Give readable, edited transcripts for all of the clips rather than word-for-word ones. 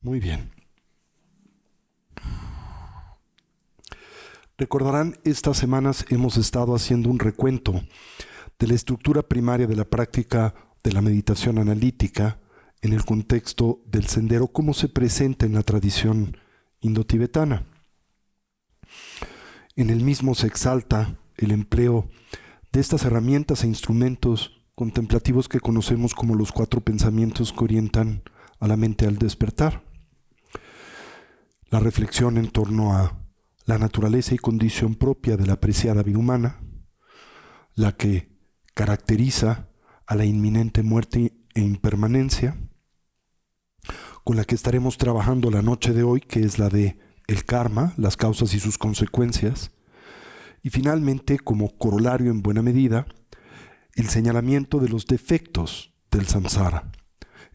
Muy bien. Recordarán, estas semanas hemos estado haciendo un recuento de la estructura primaria de la práctica de la meditación analítica en el contexto del sendero, cómo se presenta en la tradición indotibetana. En el mismo se exalta el empleo de estas herramientas e instrumentos contemplativos que conocemos como los 4 pensamientos que orientan a la mente al despertar. La reflexión en torno a la naturaleza y condición propia de la apreciada vida humana, la que caracteriza a la inminente muerte e impermanencia, con la que estaremos trabajando la noche de hoy, que es la de el karma, las causas y sus consecuencias, y finalmente, como corolario en buena medida, el señalamiento de los defectos del samsara,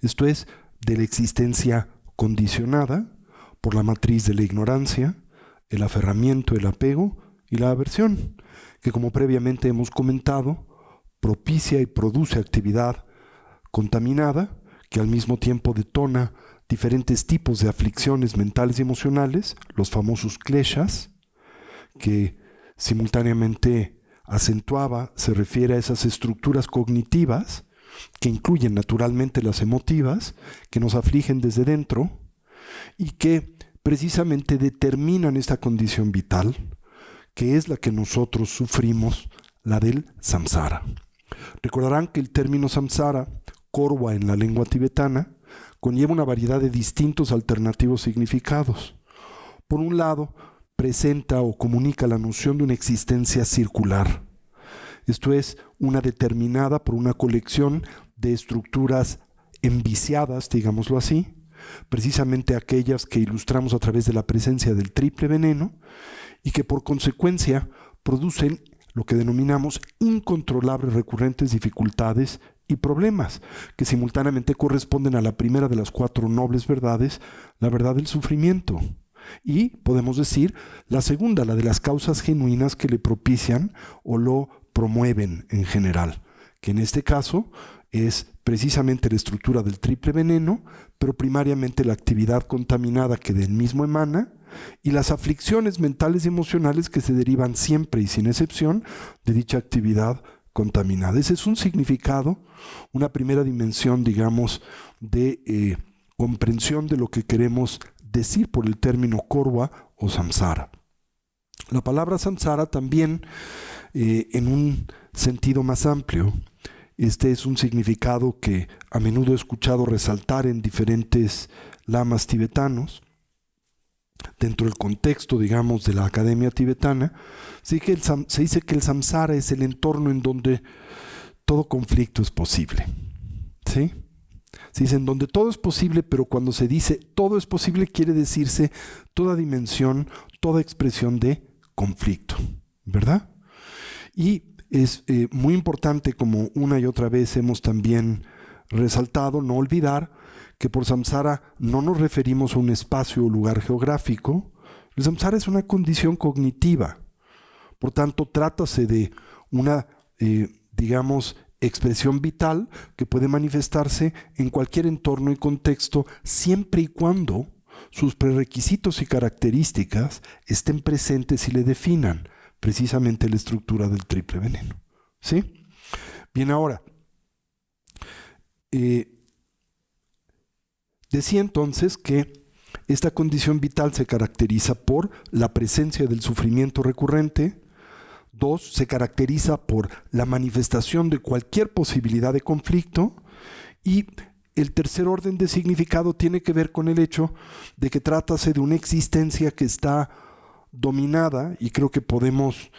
esto es, de la existencia condicionada por la matriz de la ignorancia, el aferramiento, el apego y la aversión, que como previamente hemos comentado, propicia y produce actividad contaminada que al mismo tiempo detona diferentes tipos de aflicciones mentales y emocionales, los famosos kleshas, que simultáneamente acentuaba, se refiere a esas estructuras cognitivas que incluyen naturalmente las emotivas, que nos afligen desde dentro y que precisamente determinan esta condición vital, que es la que nosotros sufrimos, la del samsara. Recordarán que el término samsara, korwa en la lengua tibetana, conlleva una variedad de distintos alternativos significados. Por un lado, presenta o comunica la noción de una existencia circular. Esto es, una determinada por una colección de estructuras enviciadas, digámoslo así, precisamente aquellas que ilustramos a través de la presencia del triple veneno y que por consecuencia producen lo que denominamos incontrolables recurrentes dificultades y problemas, que simultáneamente corresponden a la primera de las 4 nobles verdades, la verdad del sufrimiento. Y, podemos decir, la segunda, la de las causas genuinas que le propician o lo promueven en general, que en este caso es precisamente la estructura del triple veneno, pero primariamente la actividad contaminada que del mismo emana y las aflicciones mentales y emocionales que se derivan siempre y sin excepción de dicha actividad contaminada. Ese es un significado, una primera dimensión, digamos, de comprensión de lo que queremos decir por el término korwa o samsara. La palabra samsara también, en un sentido más amplio, este es un significado que a menudo he escuchado resaltar en diferentes lamas tibetanos, dentro del contexto, digamos, de la academia tibetana. Se dice que el samsara es el entorno en donde todo conflicto es posible. ¿Sí? Se dice en donde todo es posible, pero cuando se dice todo es posible, quiere decirse toda dimensión, toda expresión de conflicto, ¿verdad? Y es muy importante, como una y otra vez hemos también resaltado, no olvidar que por samsara no nos referimos a un espacio o lugar geográfico. El samsara es una condición cognitiva. Por tanto, trátase de una, digamos, expresión vital que puede manifestarse en cualquier entorno y contexto siempre y cuando sus prerequisitos y características estén presentes y le definan precisamente la estructura del triple veneno. ¿Sí? Bien, ahora, decía entonces que esta condición vital se caracteriza por la presencia del sufrimiento recurrente. 2, se caracteriza por la manifestación de cualquier posibilidad de conflicto. Y el tercer orden de significado tiene que ver con el hecho de que trátase de una existencia que está dominada, y creo que podemos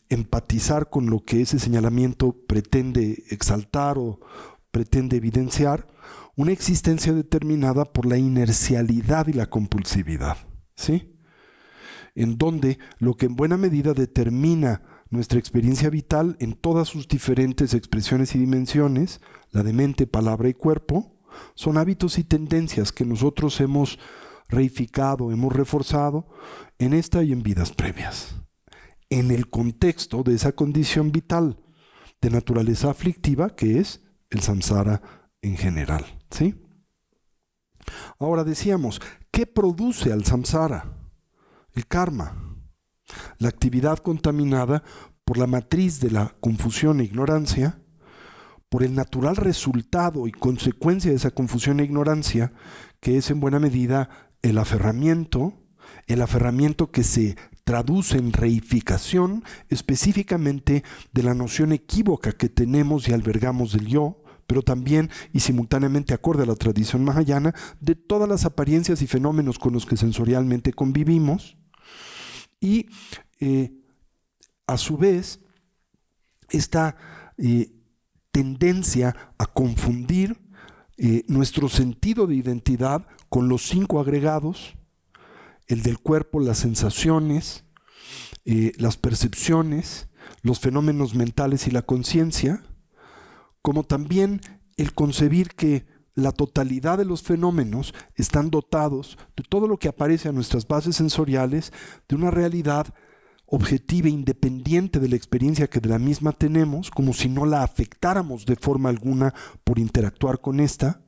empatizar con lo que ese señalamiento pretende exaltar o pretende evidenciar, una existencia determinada por la inercialidad y la compulsividad, ¿sí? En donde lo que en buena medida determina nuestra experiencia vital en todas sus diferentes expresiones y dimensiones, la de mente, palabra y cuerpo, son hábitos y tendencias que nosotros hemos reificado, hemos reforzado en esta y en vidas previas, en el contexto de esa condición vital de naturaleza aflictiva que es el samsara en general, ¿sí? Ahora decíamos, ¿qué produce al samsara? El karma, la actividad contaminada por la matriz de la confusión e ignorancia, por el natural resultado y consecuencia de esa confusión e ignorancia, que es en buena medida el aferramiento que se traduce en reificación específicamente de la noción equívoca que tenemos y albergamos del yo, pero también y simultáneamente acorde a la tradición mahayana, de todas las apariencias y fenómenos con los que sensorialmente convivimos, y a su vez esta tendencia a confundir nuestro sentido de identidad con los 5 agregados, el del cuerpo, las sensaciones, las percepciones, los fenómenos mentales y la conciencia, como también el concebir que la totalidad de los fenómenos están dotados de todo lo que aparece a nuestras bases sensoriales, de una realidad objetiva e independiente de la experiencia que de la misma tenemos, como si no la afectáramos de forma alguna por interactuar con esta,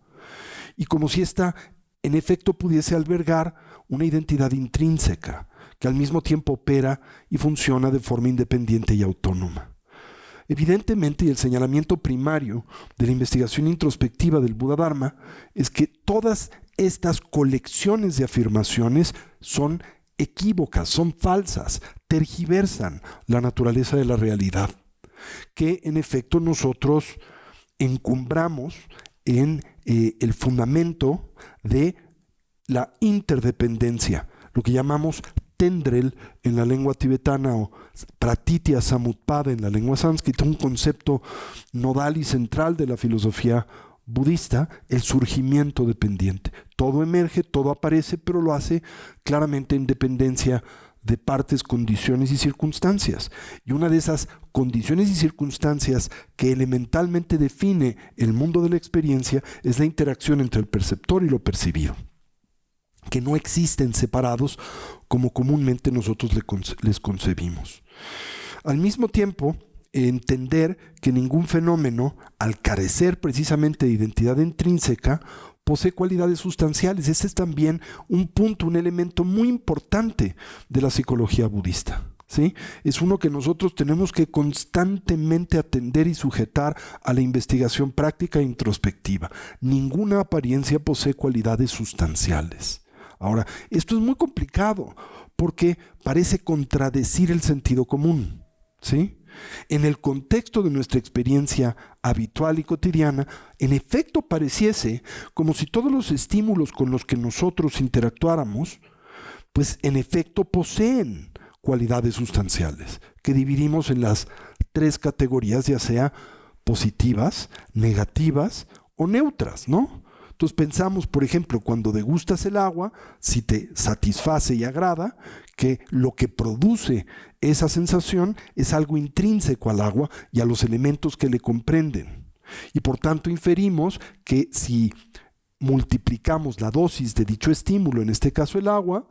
y como si esta en efecto pudiese albergar una identidad intrínseca, que al mismo tiempo opera y funciona de forma independiente y autónoma. Evidentemente, y el señalamiento primario de la investigación introspectiva del Buda Dharma es que todas estas colecciones de afirmaciones son equívocas, son falsas, tergiversan la naturaleza de la realidad, que en efecto nosotros encumbramos en el fundamento de la interdependencia, lo que llamamos tendrel en la lengua tibetana o pratitya samutpada en la lengua sánscrita, un concepto nodal y central de la filosofía budista, el surgimiento dependiente. Todo emerge, todo aparece, pero lo hace claramente en dependencia de partes, condiciones y circunstancias. Y una de esas condiciones y circunstancias que elementalmente define el mundo de la experiencia es la interacción entre el perceptor y lo percibido, que no existen separados como comúnmente nosotros les concebimos. Al mismo tiempo, entender que ningún fenómeno, al carecer precisamente de identidad intrínseca, posee cualidades sustanciales. Ese es también un punto, un elemento muy importante de la psicología budista, ¿sí? Es uno que nosotros tenemos que constantemente atender y sujetar a la investigación práctica e introspectiva. Ninguna apariencia posee cualidades sustanciales. Ahora, esto es muy complicado porque parece contradecir el sentido común, ¿sí? En el contexto de nuestra experiencia habitual y cotidiana, en efecto pareciese como si todos los estímulos con los que nosotros interactuáramos, pues en efecto poseen cualidades sustanciales, que dividimos en las 3 categorías, ya sea positivas, negativas o neutras, ¿no? Entonces pensamos, por ejemplo, cuando degustas el agua, si te satisface y agrada, que lo que produce esa sensación es algo intrínseco al agua y a los elementos que le comprenden. Y por tanto inferimos que si multiplicamos la dosis de dicho estímulo, en este caso el agua,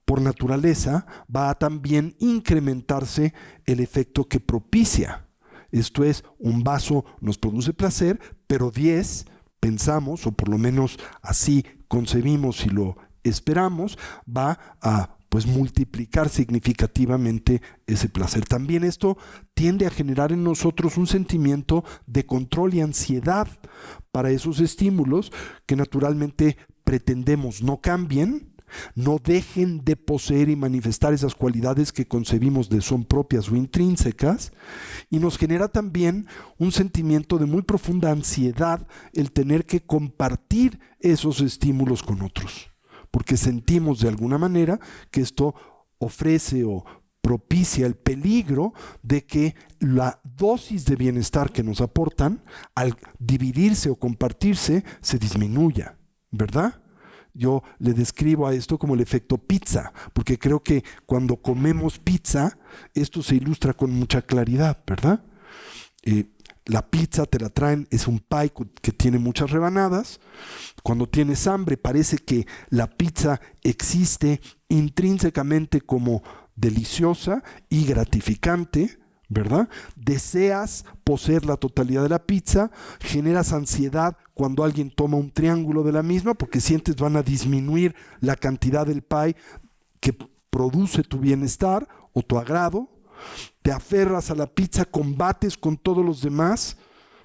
por naturaleza va a también incrementarse el efecto que propicia. Esto es, un vaso nos produce placer, pero 10 pensamos, o por lo menos así concebimos y lo esperamos, va a multiplicar significativamente ese placer. También esto tiende a generar en nosotros un sentimiento de control y ansiedad para esos estímulos que naturalmente pretendemos no cambien, no dejen de poseer y manifestar esas cualidades que concebimos de son propias o intrínsecas, y nos genera también un sentimiento de muy profunda ansiedad el tener que compartir esos estímulos con otros, porque sentimos de alguna manera que esto ofrece o propicia el peligro de que la dosis de bienestar que nos aportan, al dividirse o compartirse, se disminuya, ¿verdad? Yo le describo a esto como el efecto pizza, porque creo que cuando comemos pizza, esto se ilustra con mucha claridad, ¿verdad? La pizza te la traen, es un pie que tiene muchas rebanadas. Cuando tienes hambre, parece que la pizza existe intrínsecamente como deliciosa y gratificante, ¿verdad? Deseas poseer la totalidad de la pizza, generas ansiedad cuando alguien toma un triángulo de la misma, porque sientes van a disminuir la cantidad del pie que produce tu bienestar o tu agrado. Te aferras a la pizza, combates con todos los demás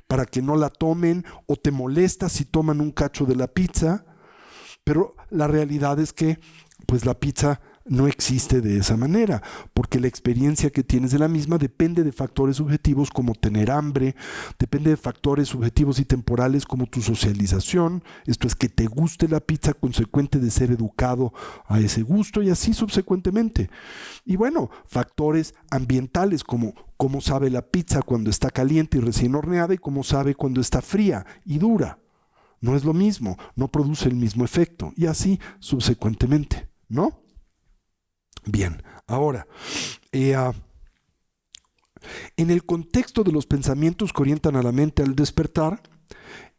para que no la tomen, o te molestas si toman un cacho de la pizza. Pero la realidad es que pues la pizza no existe de esa manera, porque la experiencia que tienes de la misma depende de factores subjetivos como tener hambre, depende de factores subjetivos y temporales como tu socialización, esto es que te guste la pizza consecuente de ser educado a ese gusto y así subsecuentemente. Y bueno, factores ambientales como cómo sabe la pizza cuando está caliente y recién horneada y cómo sabe cuando está fría y dura. No es lo mismo, no produce el mismo efecto y así subsecuentemente, ¿no? Bien, ahora, en el contexto de los pensamientos que orientan a la mente al despertar,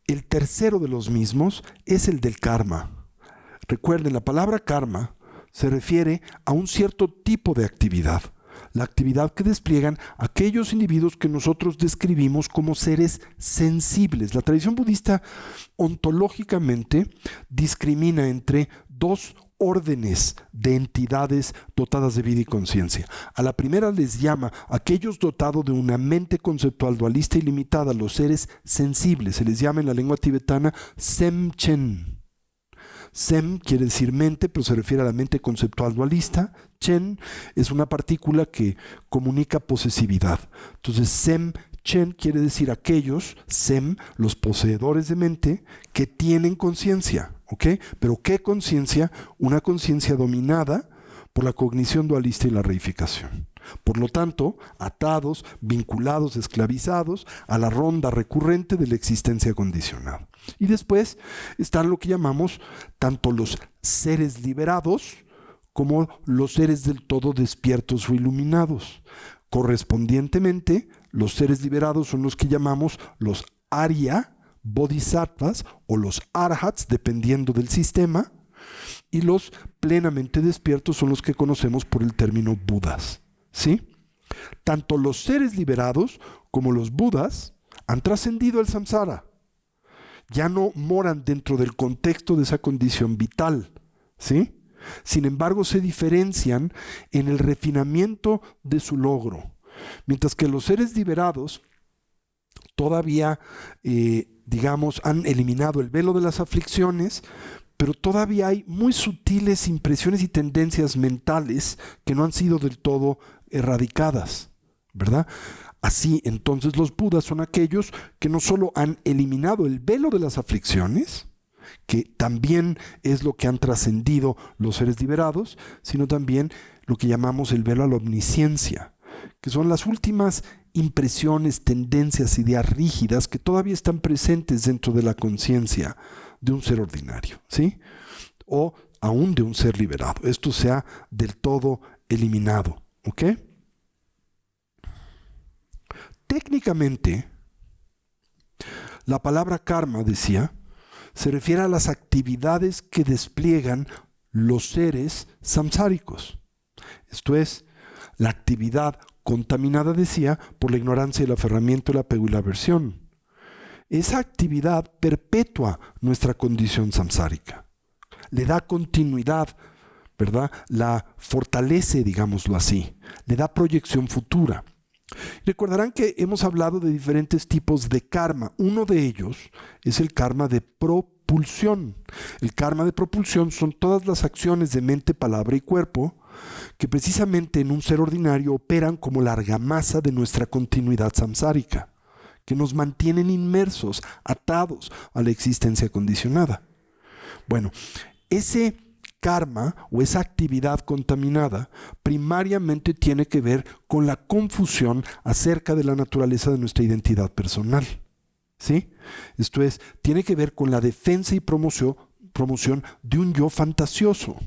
el tercero de los mismos es el del karma. Recuerden, la palabra karma se refiere a un cierto tipo de actividad, la actividad que despliegan aquellos individuos que nosotros describimos como seres sensibles. La tradición budista ontológicamente discrimina entre dos órdenes de entidades dotadas de vida y conciencia. A la primera les llama aquellos dotados de una mente conceptual dualista y limitada, los seres sensibles. Se les llama en la lengua tibetana Sem-chen. Sem quiere decir mente, pero se refiere a la mente conceptual dualista. Chen es una partícula que comunica posesividad. Entonces Sem-chen quiere decir aquellos, Sem, los poseedores de mente, que tienen conciencia. ¿Ok? Pero ¿qué conciencia? Una conciencia dominada por la cognición dualista y la reificación. Por lo tanto, atados, vinculados, esclavizados a la ronda recurrente de la existencia condicionada. Y después están lo que llamamos tanto los seres liberados como los seres del todo despiertos o iluminados. Correspondientemente, los seres liberados son los que llamamos los Arya Bodhisattvas o los Arhats, dependiendo del sistema, y los plenamente despiertos son los que conocemos por el término Budas. ¿Sí? Tanto los seres liberados como los Budas han trascendido el samsara. Ya no moran dentro del contexto de esa condición vital. ¿Sí? Sin embargo, se diferencian en el refinamiento de su logro. Mientras que los seres liberados todavía, han eliminado el velo de las aflicciones, pero todavía hay muy sutiles impresiones y tendencias mentales que no han sido del todo erradicadas, ¿verdad? Así, entonces, los Budas son aquellos que no solo han eliminado el velo de las aflicciones, que también es lo que han trascendido los seres liberados, sino también lo que llamamos el velo a la omnisciencia, que son las últimas impresiones, tendencias, ideas rígidas que todavía están presentes dentro de la conciencia de un ser ordinario, ¿sí? O aún de un ser liberado. Esto se ha del todo eliminado, ¿ok? Técnicamente, la palabra karma, decía, se refiere a las actividades que despliegan los seres samsáricos. Esto es, la actividad contaminada, decía, por la ignorancia, el aferramiento, el apego y la aversión. Esa actividad perpetúa nuestra condición samsárica, le da continuidad, ¿verdad? La fortalece, digámoslo así, le da proyección futura. Recordarán que hemos hablado de diferentes tipos de karma. Uno de ellos es el karma de propulsión. El karma de propulsión son todas las acciones de mente, palabra y cuerpo que precisamente en un ser ordinario operan como la argamasa de nuestra continuidad samsárica, que nos mantienen inmersos, atados a la existencia condicionada. Bueno, ese karma o esa actividad contaminada primariamente tiene que ver con la confusión acerca de la naturaleza de nuestra identidad personal. ¿Sí? Esto es, tiene que ver con la defensa y promoción de un yo fantasioso,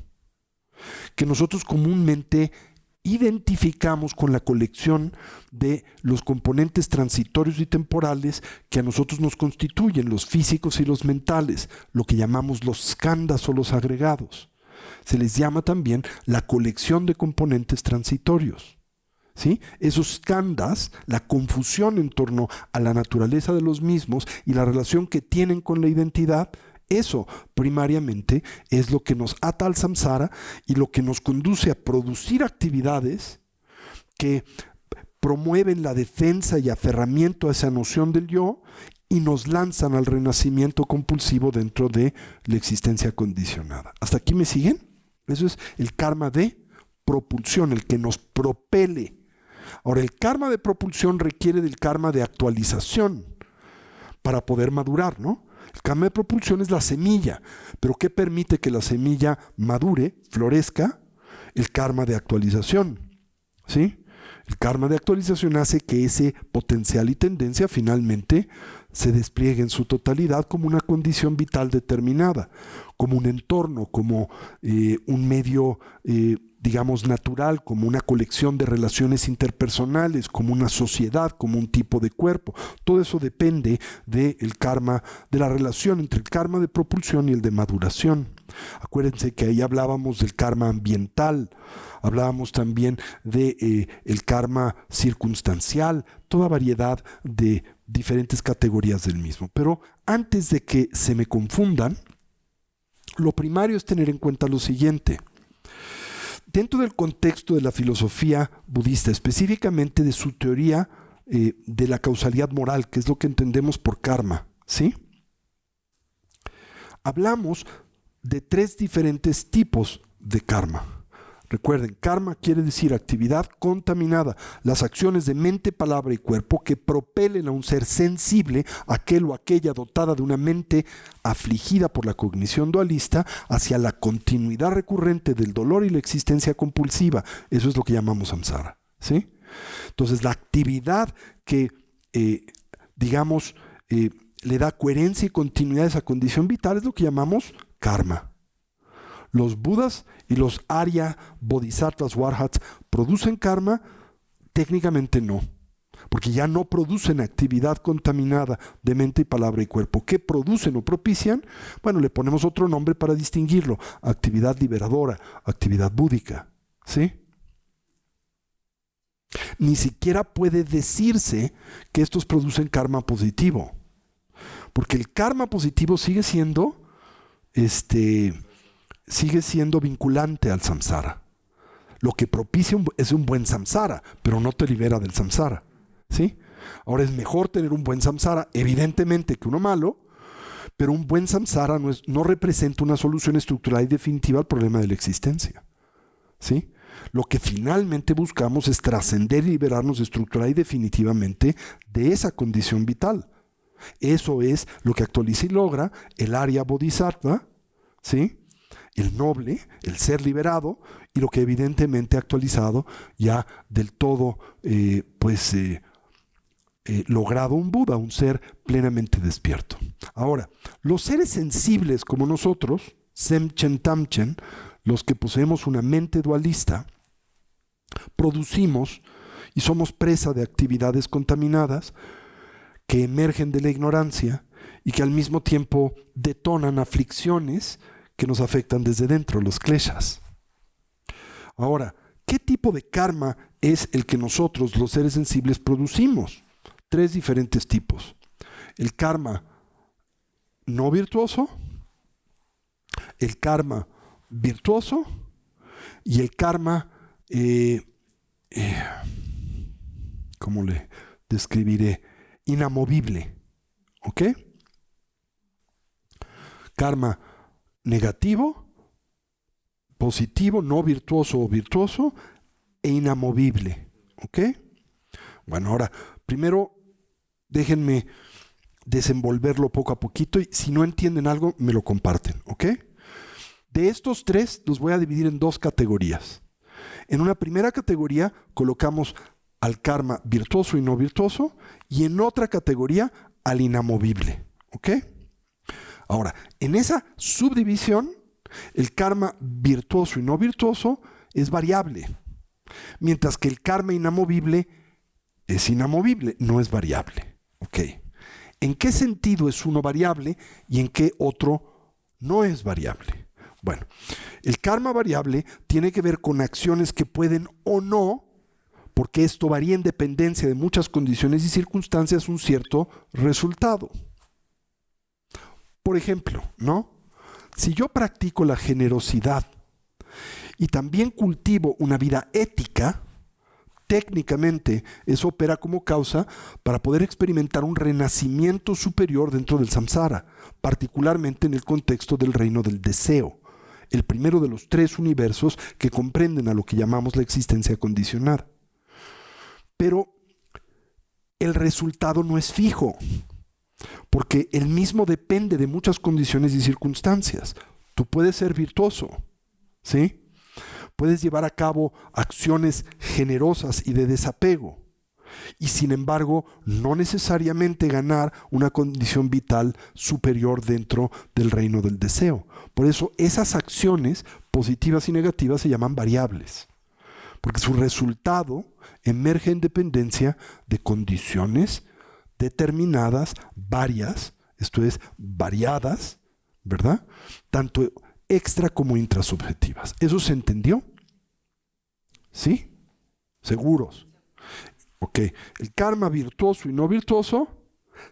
que nosotros comúnmente identificamos con la colección de los componentes transitorios y temporales que a nosotros nos constituyen, los físicos y los mentales, lo que llamamos los skandhas o los agregados. Se les llama también la colección de componentes transitorios. ¿sí? Esos skandhas, la confusión en torno a la naturaleza de los mismos y la relación que tienen con la identidad, eso primariamente es lo que nos ata al samsara y lo que nos conduce a producir actividades que promueven la defensa y aferramiento a esa noción del yo y nos lanzan al renacimiento compulsivo dentro de la existencia condicionada. ¿Hasta aquí me siguen? Eso es el karma de propulsión, el que nos propele. Ahora, el karma de propulsión requiere del karma de actualización para poder madurar, ¿no? El karma de propulsión es la semilla, pero ¿qué permite que la semilla madure, florezca? El karma de actualización, ¿sí? El karma de actualización hace que ese potencial y tendencia finalmente se despliegue en su totalidad como una condición vital determinada, como un entorno, como un medio, digamos, natural, como una colección de relaciones interpersonales, como una sociedad, como un tipo de cuerpo. Todo eso depende del karma, de la relación entre el karma de propulsión y el de maduración. Acuérdense que ahí hablábamos del karma ambiental, hablábamos también de el karma circunstancial, toda variedad de diferentes categorías del mismo. Pero antes de que se me confundan, lo primario es tener en cuenta lo siguiente. Dentro del contexto de la filosofía budista, específicamente de su teoría de la causalidad moral, que es lo que entendemos por karma, ¿sí? Hablamos de 3 diferentes tipos de karma. Recuerden, karma quiere decir actividad contaminada, las acciones de mente, palabra y cuerpo que propelen a un ser sensible, aquel o aquella dotada de una mente afligida por la cognición dualista, hacia la continuidad recurrente del dolor y la existencia compulsiva. Eso es lo que llamamos samsara, ¿sí? Entonces, la actividad que, le da coherencia y continuidad a esa condición vital es lo que llamamos karma. Los budas y los arya, bodhisattvas o arhats producen karma, técnicamente no, porque ya no producen actividad contaminada de mente, palabra y cuerpo. ¿Qué producen o propician? Bueno, le ponemos otro nombre para distinguirlo: actividad liberadora, actividad búdica, ¿sí? Ni siquiera puede decirse que estos producen karma positivo, porque el karma positivo sigue siendo vinculante al samsara. Lo que propicia es un buen samsara, pero no te libera del samsara, ¿sí? Ahora, es mejor tener un buen samsara, evidentemente, que uno malo, pero un buen samsara no representa una solución estructural y definitiva al problema de la existencia, ¿sí? Lo que finalmente buscamos es trascender y liberarnos estructural y definitivamente de esa condición vital. Eso es lo que actualiza y logra el Arya Bodhisattva, ¿sí? El noble, el ser liberado, y lo que evidentemente ha actualizado ya del todo, logrado un Buda, un ser plenamente despierto. Ahora, los seres sensibles como nosotros, Semchen Tamchen, los que poseemos una mente dualista, producimos y somos presa de actividades contaminadas que emergen de la ignorancia y que al mismo tiempo detonan aflicciones que nos afectan desde dentro, los kleshas. Ahora, ¿qué tipo de karma es el que nosotros, los seres sensibles, producimos? 3 diferentes tipos. El karma no virtuoso, el karma virtuoso y el karma, ¿cómo le describiré? Inamovible, ¿ok? Karma negativo, positivo, no virtuoso o virtuoso, e inamovible, ¿ok? Bueno, ahora, primero déjenme desenvolverlo poco a poquito y si no entienden algo, me lo comparten, ¿ok? De estos 3 los voy a dividir en 2 categorías. En una primera categoría colocamos al karma virtuoso y no virtuoso, y en otra categoría al inamovible, ¿ok? Ahora, en esa subdivisión, el karma virtuoso y no virtuoso es variable, mientras que el karma inamovible es inamovible, no es variable, ¿ok? ¿En qué sentido es uno variable y en qué otro no es variable? Bueno, el karma variable tiene que ver con acciones que pueden o no porque esto varía en dependencia de muchas condiciones y circunstancias un cierto resultado. Por ejemplo, ¿no? Si yo practico la generosidad y también cultivo una vida ética, técnicamente eso opera como causa para poder experimentar un renacimiento superior dentro del samsara, particularmente en el contexto del reino del deseo, el primero de los 3 universos que comprenden a lo que llamamos la existencia condicionada. Pero el resultado no es fijo, porque el mismo depende de muchas condiciones y circunstancias. Tú puedes ser virtuoso, ¿sí? Puedes llevar a cabo acciones generosas y de desapego, y sin embargo no necesariamente ganar una condición vital superior dentro del reino del deseo. Por eso esas acciones positivas y negativas se llaman variables, porque su resultado emerge en dependencia de condiciones determinadas, varias, esto es, variadas, ¿verdad? Tanto extra como intrasubjetivas. ¿Eso se entendió? ¿Sí? ¿Seguros? Ok. El karma virtuoso y no virtuoso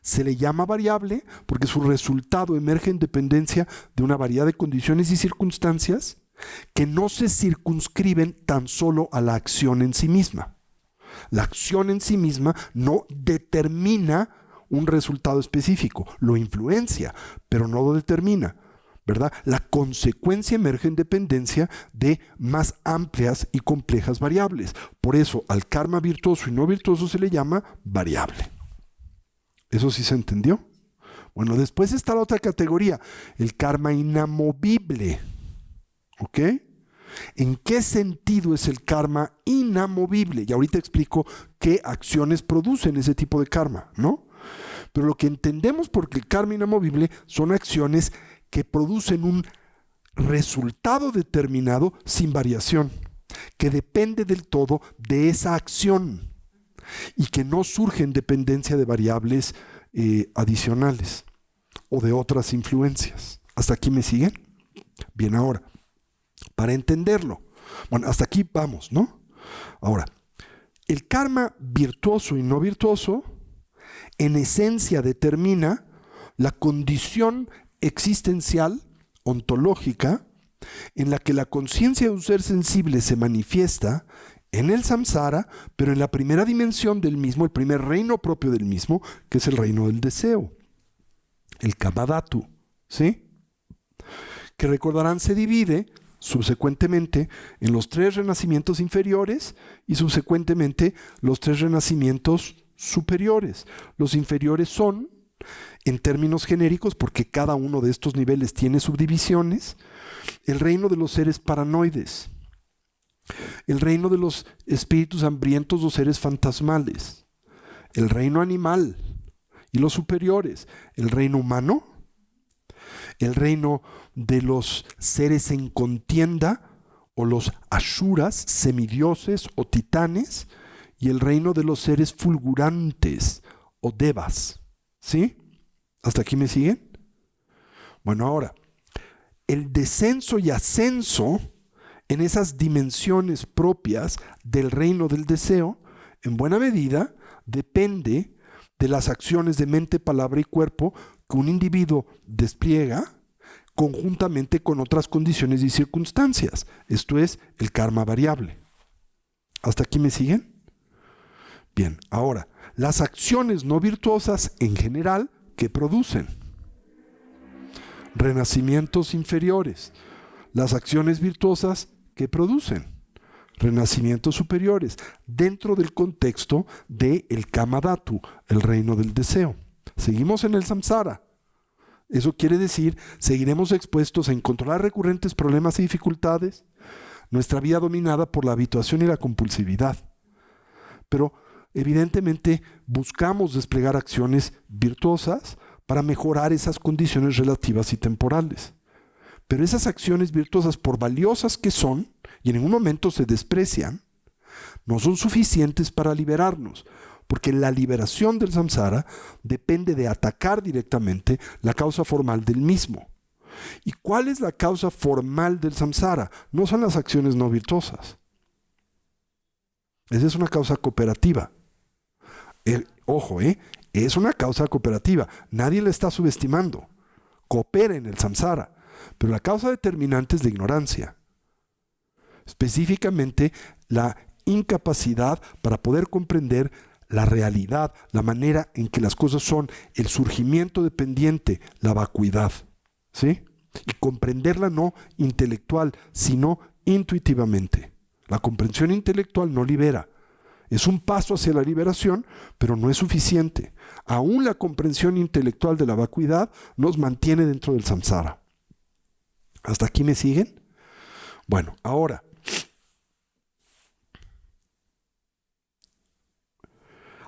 se le llama variable porque su resultado emerge en dependencia de una variedad de condiciones y circunstancias que no se circunscriben tan solo a la acción en sí misma. La acción en sí misma no determina un resultado específico, lo influencia, pero no lo determina, ¿verdad? La consecuencia emerge en dependencia de más amplias y complejas variables. Por eso al karma virtuoso y no virtuoso se le llama variable. ¿Eso sí se entendió? Bueno, después está la otra categoría, el karma inamovible. ¿Ok? ¿En qué sentido es el karma inamovible? Y ahorita explico qué acciones producen ese tipo de karma, ¿no? Pero lo que entendemos por el karma inamovible son acciones que producen un resultado determinado sin variación, que depende del todo de esa acción y que no surge en dependencia de variables adicionales o de otras influencias. ¿Hasta aquí me siguen? Bien, ahora, para entenderlo, bueno, hasta aquí vamos, ¿no? Ahora, el karma virtuoso y no virtuoso en esencia determina la condición existencial, ontológica, en la que la conciencia de un ser sensible se manifiesta en el samsara, pero en la primera dimensión del mismo, el primer reino propio del mismo, que es el reino del deseo, el kamadhatu, ¿sí? Que recordarán se divide subsecuentemente en los 3 renacimientos inferiores y subsecuentemente los 3 renacimientos superiores. Los inferiores son, en términos genéricos, porque cada uno de estos niveles tiene subdivisiones, el reino de los seres paranoides, el reino de los espíritus hambrientos o seres fantasmales, el reino animal y los superiores, el reino humano, el reino de los seres en contienda o los asuras, semidioses o titanes, y el reino de los seres fulgurantes o devas. ¿Sí? ¿Hasta aquí me siguen? Bueno, ahora, el descenso y ascenso en esas dimensiones propias del reino del deseo, en buena medida, depende de las acciones de mente, palabra y cuerpo que un individuo despliega conjuntamente con otras condiciones y circunstancias. Esto es el karma variable. ¿Hasta aquí me siguen? Bien, ahora, las acciones no virtuosas en general, ¿qué producen? Renacimientos inferiores. Las acciones virtuosas, ¿qué producen? Renacimientos superiores, dentro del contexto del kamadhatu, el reino del deseo. Seguimos en el samsara. Eso quiere decir, seguiremos expuestos a encontrar recurrentes problemas y dificultades, nuestra vida dominada por la habituación y la compulsividad. Pero evidentemente buscamos desplegar acciones virtuosas para mejorar esas condiciones relativas y temporales. Pero esas acciones virtuosas, por valiosas que son, y en ningún momento se desprecian, no son suficientes para liberarnos, porque la liberación del samsara depende de atacar directamente la causa formal del mismo. ¿Y cuál es la causa formal del samsara? No son las acciones no virtuosas. Esa es una causa cooperativa. Ojo, es una causa cooperativa. Nadie la está subestimando. Coopera en el samsara. Pero la causa determinante es la ignorancia. Específicamente, la incapacidad para poder comprender la realidad, la manera en que las cosas son, el surgimiento dependiente, la vacuidad. ¿Sí? Y comprenderla no intelectual, sino intuitivamente. La comprensión intelectual no libera. Es un paso hacia la liberación, pero no es suficiente. Aún la comprensión intelectual de la vacuidad nos mantiene dentro del samsara. ¿Hasta aquí me siguen? Bueno, ahora,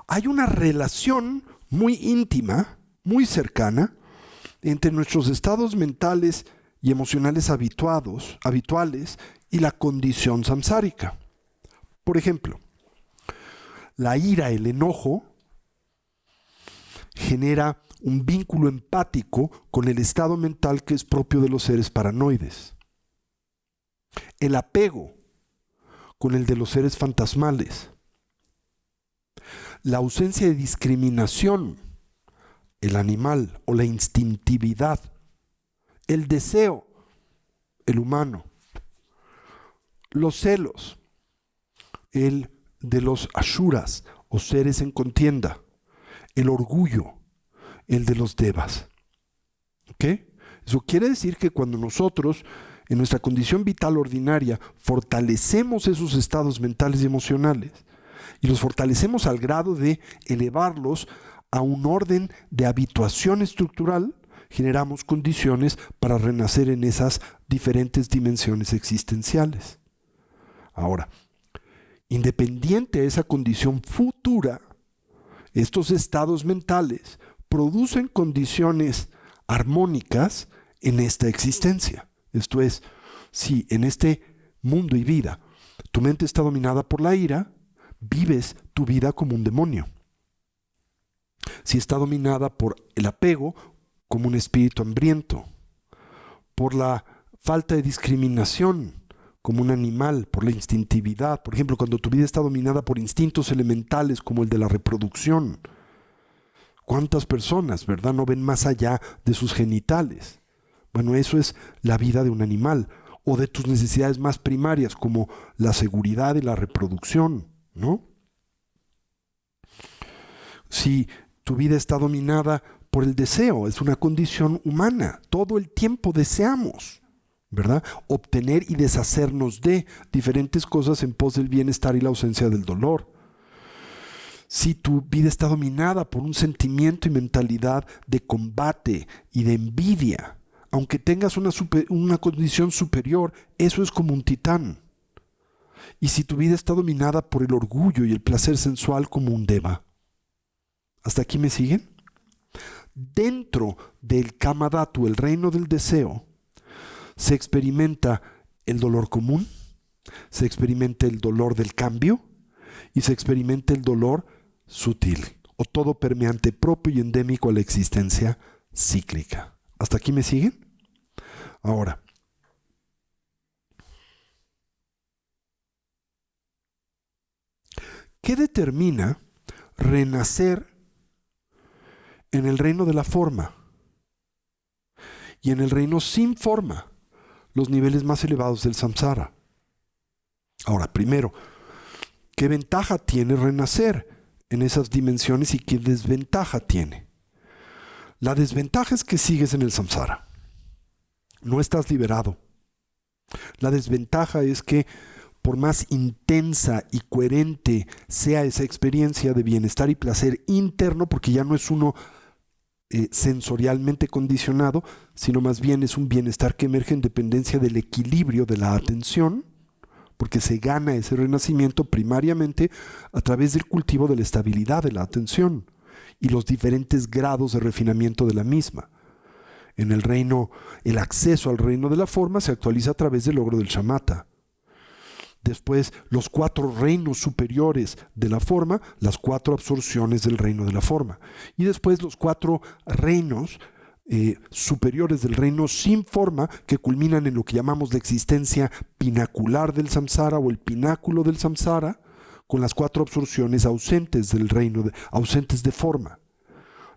hay una relación muy íntima, muy cercana, entre nuestros estados mentales y emocionales habituales y la condición samsárica. Por ejemplo, la ira, el enojo, genera un vínculo empático con el estado mental que es propio de los seres paranoides. El apego con el de los seres fantasmales. La ausencia de discriminación, el animal o la instintividad. El deseo, el humano. Los celos, el de los asuras o seres en contienda. El orgullo, el de los devas. ¿Ok? Eso quiere decir que cuando nosotros, en nuestra condición vital ordinaria, fortalecemos esos estados mentales y emocionales, y los fortalecemos al grado de elevarlos a un orden de habituación estructural, generamos condiciones para renacer en esas diferentes dimensiones existenciales. Ahora, independiente de esa condición futura, estos estados mentales producen condiciones armónicas en esta existencia. Esto es, si en este mundo y vida tu mente está dominada por la ira, vives tu vida como un demonio. Si está dominada por el apego, como un espíritu hambriento, por la falta de discriminación, como un animal, por la instintividad. Por ejemplo, cuando tu vida está dominada por instintos elementales como el de la reproducción. ¿Cuántas personas, verdad, no ven más allá de sus genitales? Bueno, eso es la vida de un animal. O de tus necesidades más primarias, como la seguridad y la reproducción, ¿no? Si tu vida está dominada por el deseo, es una condición humana. Todo el tiempo deseamos, ¿verdad? Obtener y deshacernos de diferentes cosas en pos del bienestar y la ausencia del dolor. Si tu vida está dominada por un sentimiento y mentalidad de combate y de envidia, aunque tengas una condición superior, eso es como un titán. Y si tu vida está dominada por el orgullo y el placer sensual, como un deva. ¿Hasta aquí me siguen? Dentro del Kamadhatu, el reino del deseo, se experimenta el dolor común, se experimenta el dolor del cambio y se experimenta el dolor sutil o todo permeante propio y endémico a la existencia cíclica. ¿Hasta aquí me siguen? Ahora, ¿qué determina renacer en el reino de la forma y en el reino sin forma, los niveles más elevados del samsara? Ahora, primero, ¿qué ventaja tiene renacer en esas dimensiones y qué desventaja tiene? La desventaja es que sigues en el samsara. No estás liberado. La desventaja es que por más intensa y coherente sea esa experiencia de bienestar y placer interno, porque ya no es uno sensorialmente condicionado, sino más bien es un bienestar que emerge en dependencia del equilibrio de la atención, porque se gana ese renacimiento primariamente a través del cultivo de la estabilidad de la atención y los diferentes grados de refinamiento de la misma. En el reino, el acceso al reino de la forma se actualiza a través del logro del shamatha. Después, los 4 reinos superiores de la forma, las 4 absorciones del reino de la forma. Y después los 4 reinos superiores del reino sin forma, que culminan en lo que llamamos la existencia pinacular del samsara o el pináculo del samsara, con las 4 absorciones ausentes del reino, ausentes de forma.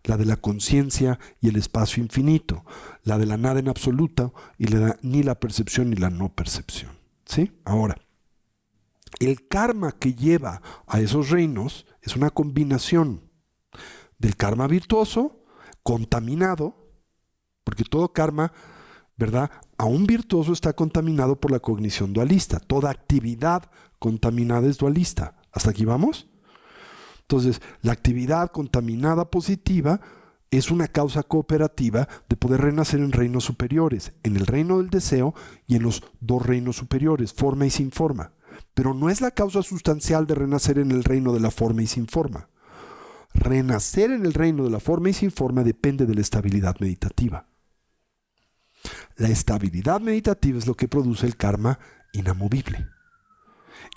La de la conciencia y el espacio infinito, la de la nada en absoluto y ni la percepción ni la no percepción. ¿Sí? Ahora, el karma que lleva a esos reinos es una combinación del karma virtuoso, contaminado, porque todo karma, ¿verdad? Aún virtuoso está contaminado por la cognición dualista. Toda actividad contaminada es dualista. ¿Hasta aquí vamos? Entonces, la actividad contaminada positiva es una causa cooperativa de poder renacer en reinos superiores, en el reino del deseo y en los 2 reinos superiores, forma y sin forma. Pero no es la causa sustancial de renacer en el reino de la forma y sin forma. Renacer en el reino de la forma y sin forma depende de la estabilidad meditativa. La estabilidad meditativa es lo que produce el karma inamovible.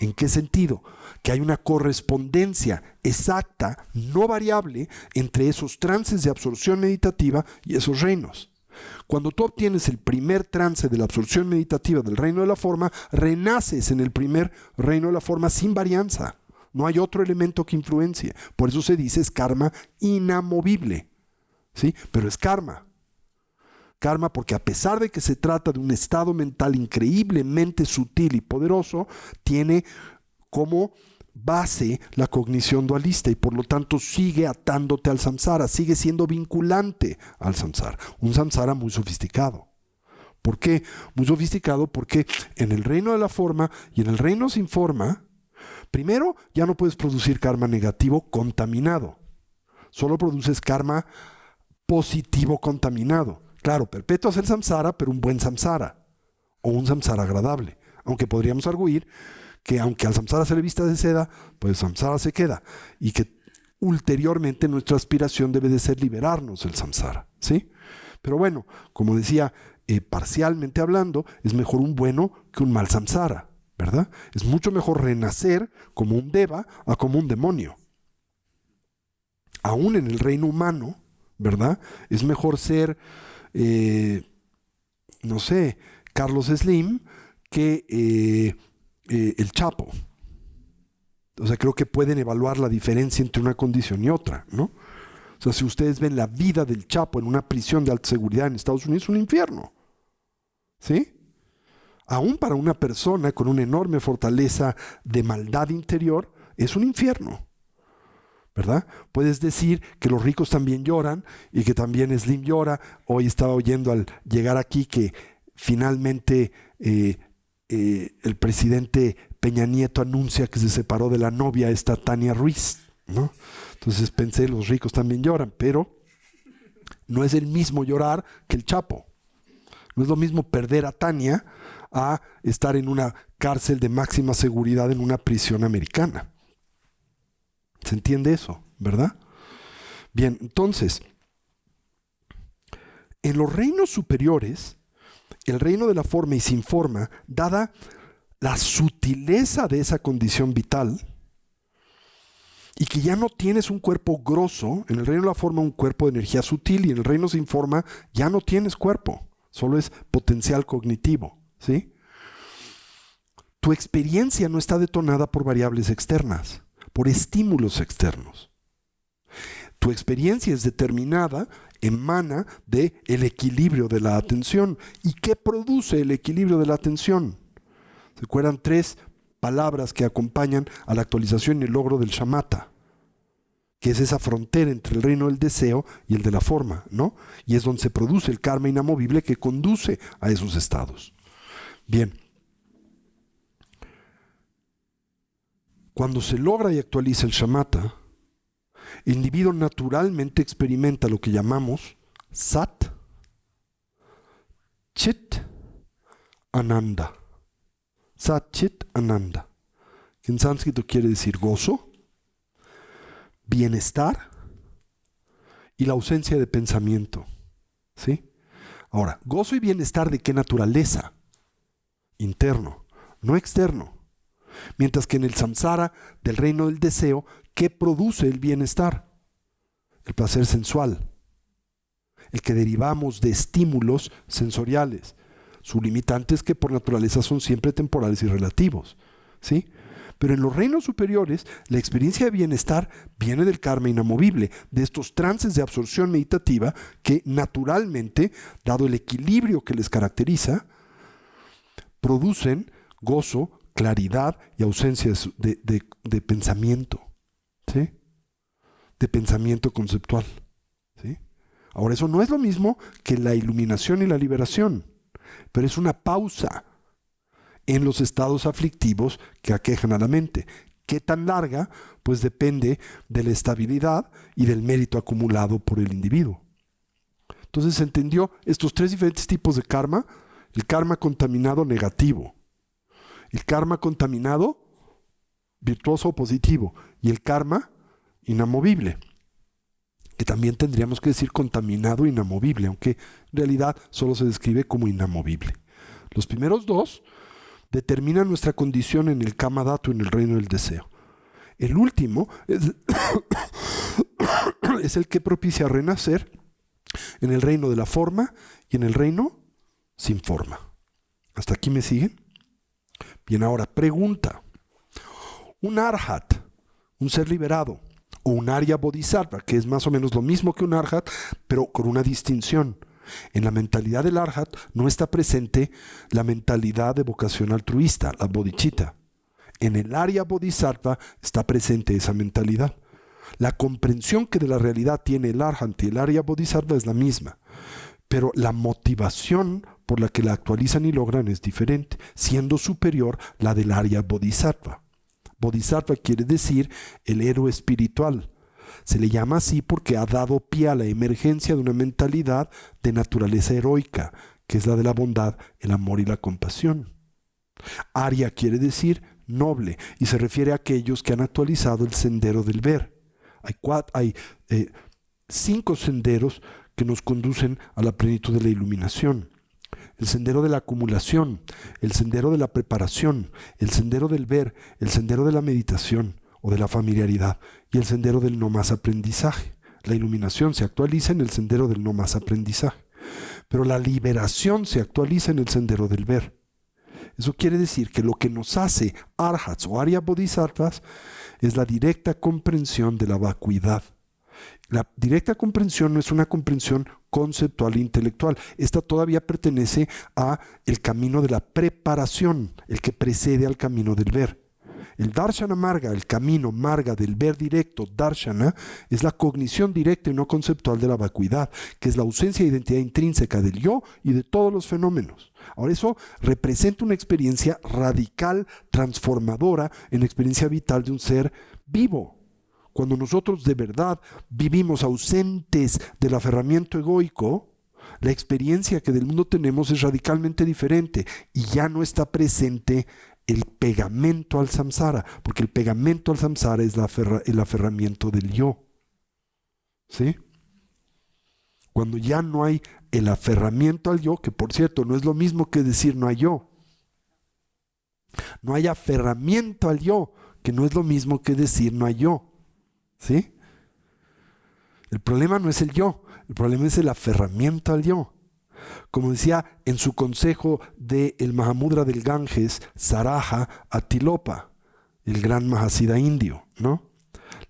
¿En qué sentido? Que hay una correspondencia exacta, no variable, entre esos trances de absorción meditativa y esos reinos. Cuando tú obtienes el primer trance de la absorción meditativa del reino de la forma, renaces en el primer reino de la forma sin varianza. No hay otro elemento que influencie. Por eso se dice es karma inamovible. ¿Sí? Pero es karma. Karma porque a pesar de que se trata de un estado mental increíblemente sutil y poderoso, tiene como base la cognición dualista y por lo tanto sigue atándote al samsara, sigue siendo vinculante al samsara. Un samsara muy sofisticado. ¿Por qué? Muy sofisticado porque en el reino de la forma y en el reino sin forma, primero ya no puedes producir karma negativo contaminado. Solo produces karma positivo contaminado. Claro, perpetuas el samsara, pero un buen samsara, o un samsara agradable. Aunque podríamos arguir que aunque al samsara se le vista de seda, pues el samsara se queda. Y que ulteriormente nuestra aspiración debe de ser liberarnos del samsara. ¿Sí? Pero bueno, como decía, parcialmente hablando, es mejor un bueno que un mal samsara, ¿verdad? Es mucho mejor renacer como un deva a como un demonio. Aún en el reino humano, ¿verdad? Es mejor ser... no sé, Carlos Slim que el Chapo. O sea, creo que pueden evaluar la diferencia entre una condición y otra, ¿no? O sea, si ustedes ven la vida del Chapo en una prisión de alta seguridad en Estados Unidos, es un infierno. ¿Sí? Aún para una persona con una enorme fortaleza de maldad interior, es un infierno. ¿Verdad? Puedes decir que los ricos también lloran y que también Slim llora. Hoy estaba oyendo al llegar aquí que finalmente el presidente Peña Nieto anuncia que se separó de la novia esta Tania Ruiz, ¿no? Entonces pensé, los ricos también lloran, pero no es el mismo llorar que el Chapo. No es lo mismo perder a Tania a estar en una cárcel de máxima seguridad en una prisión americana. ¿Se entiende eso, verdad? Bien, entonces, en los reinos superiores, el reino de la forma y sin forma, dada la sutileza de esa condición vital, y que ya no tienes un cuerpo grosso, en el reino de la forma un cuerpo de energía sutil, y en el reino sin forma ya no tienes cuerpo, solo es potencial cognitivo, ¿sí? Tu experiencia no está detonada por variables externas, por estímulos externos. Tu experiencia es determinada, emana del equilibrio de la atención. ¿Y qué produce el equilibrio de la atención? ¿Se acuerdan 3 palabras que acompañan a la actualización y el logro del shamatha? Que es esa frontera entre el reino del deseo y el de la forma, ¿no? Y es donde se produce el karma inamovible que conduce a esos estados. Bien. Cuando se logra y actualiza el shamatha, el individuo naturalmente experimenta lo que llamamos Sat, Chit, Ananda. Sat, Chit, Ananda. Que en sánscrito quiere decir gozo, bienestar y la ausencia de pensamiento. ¿Sí? Ahora, gozo y bienestar ¿de qué naturaleza? Interno, no externo. Mientras que en el samsara del reino del deseo, ¿qué produce el bienestar? El placer sensual, el que derivamos de estímulos sensoriales. Su limitante es que por naturaleza son siempre temporales y relativos, ¿sí? Pero en los reinos superiores, la experiencia de bienestar viene del karma inamovible, de estos trances de absorción meditativa que naturalmente, dado el equilibrio que les caracteriza, producen gozo, claridad y ausencia de pensamiento, ¿sí? De pensamiento conceptual, ¿sí? Ahora, eso no es lo mismo que la iluminación y la liberación, pero es una pausa en los estados aflictivos que aquejan a la mente. ¿Qué tan larga? Pues depende de la estabilidad y del mérito acumulado por el individuo. Entonces se entendió estos tres diferentes tipos de karma: el karma contaminado negativo, el karma contaminado virtuoso o positivo, y el karma inamovible, que también tendríamos que decir contaminado inamovible, aunque en realidad solo se describe como inamovible. Los primeros dos determinan nuestra condición en el kama dhatu, en el reino del deseo. El último es el que propicia renacer en el reino de la forma y en el reino sin forma. ¿Hasta aquí me siguen? Bien, ahora pregunta. Un arhat, un ser liberado, o un arya bodhisattva, que es más o menos lo mismo que un arhat, pero con una distinción. En la mentalidad del arhat no está presente la mentalidad de vocación altruista, la bodhicitta. En el arya bodhisattva está presente esa mentalidad. La comprensión que de la realidad tiene el arhat y el arya bodhisattva es la misma, pero la motivación por la que la actualizan y logran es diferente, siendo superior la del arya bodhisattva. Bodhisattva quiere decir el héroe espiritual. Se le llama así porque ha dado pie a la emergencia de una mentalidad de naturaleza heroica, que es la de la bondad, el amor y la compasión. Arya quiere decir noble, y se refiere a aquellos que han actualizado el sendero del ver. Hay 5 senderos que nos conducen a la plenitud de la iluminación. El sendero de la acumulación, el sendero de la preparación, el sendero del ver, el sendero de la meditación o de la familiaridad y el sendero del no más aprendizaje. La iluminación se actualiza en el sendero del no más aprendizaje, pero la liberación se actualiza en el sendero del ver. Eso quiere decir que lo que nos hace arhats o arya bodhisattvas es la directa comprensión de la vacuidad. La directa comprensión no es una comprensión conceptual e intelectual. Esta todavía pertenece a el camino de la preparación, el que precede al camino del ver. El darshana marga, el camino marga del ver directo, darshana, es la cognición directa y no conceptual de la vacuidad, que es la ausencia de identidad intrínseca del yo y de todos los fenómenos. Ahora, eso representa una experiencia radical, transformadora en la experiencia vital de un ser vivo. Cuando nosotros de verdad vivimos ausentes del aferramiento egoico, la experiencia que del mundo tenemos es radicalmente diferente y ya no está presente el pegamento al samsara, porque el pegamento al samsara es el aferramiento del yo. ¿Sí? Cuando ya no hay el aferramiento al yo, que por cierto no es lo mismo que decir no hay yo. No hay aferramiento al yo, que no es lo mismo que decir no hay yo. ¿Sí? El problema no es el yo, el problema es el aferramiento al yo. Como decía en su consejo del Mahamudra del Ganges, Saraja, a Tilopa, el gran Mahasiddha indio, ¿no?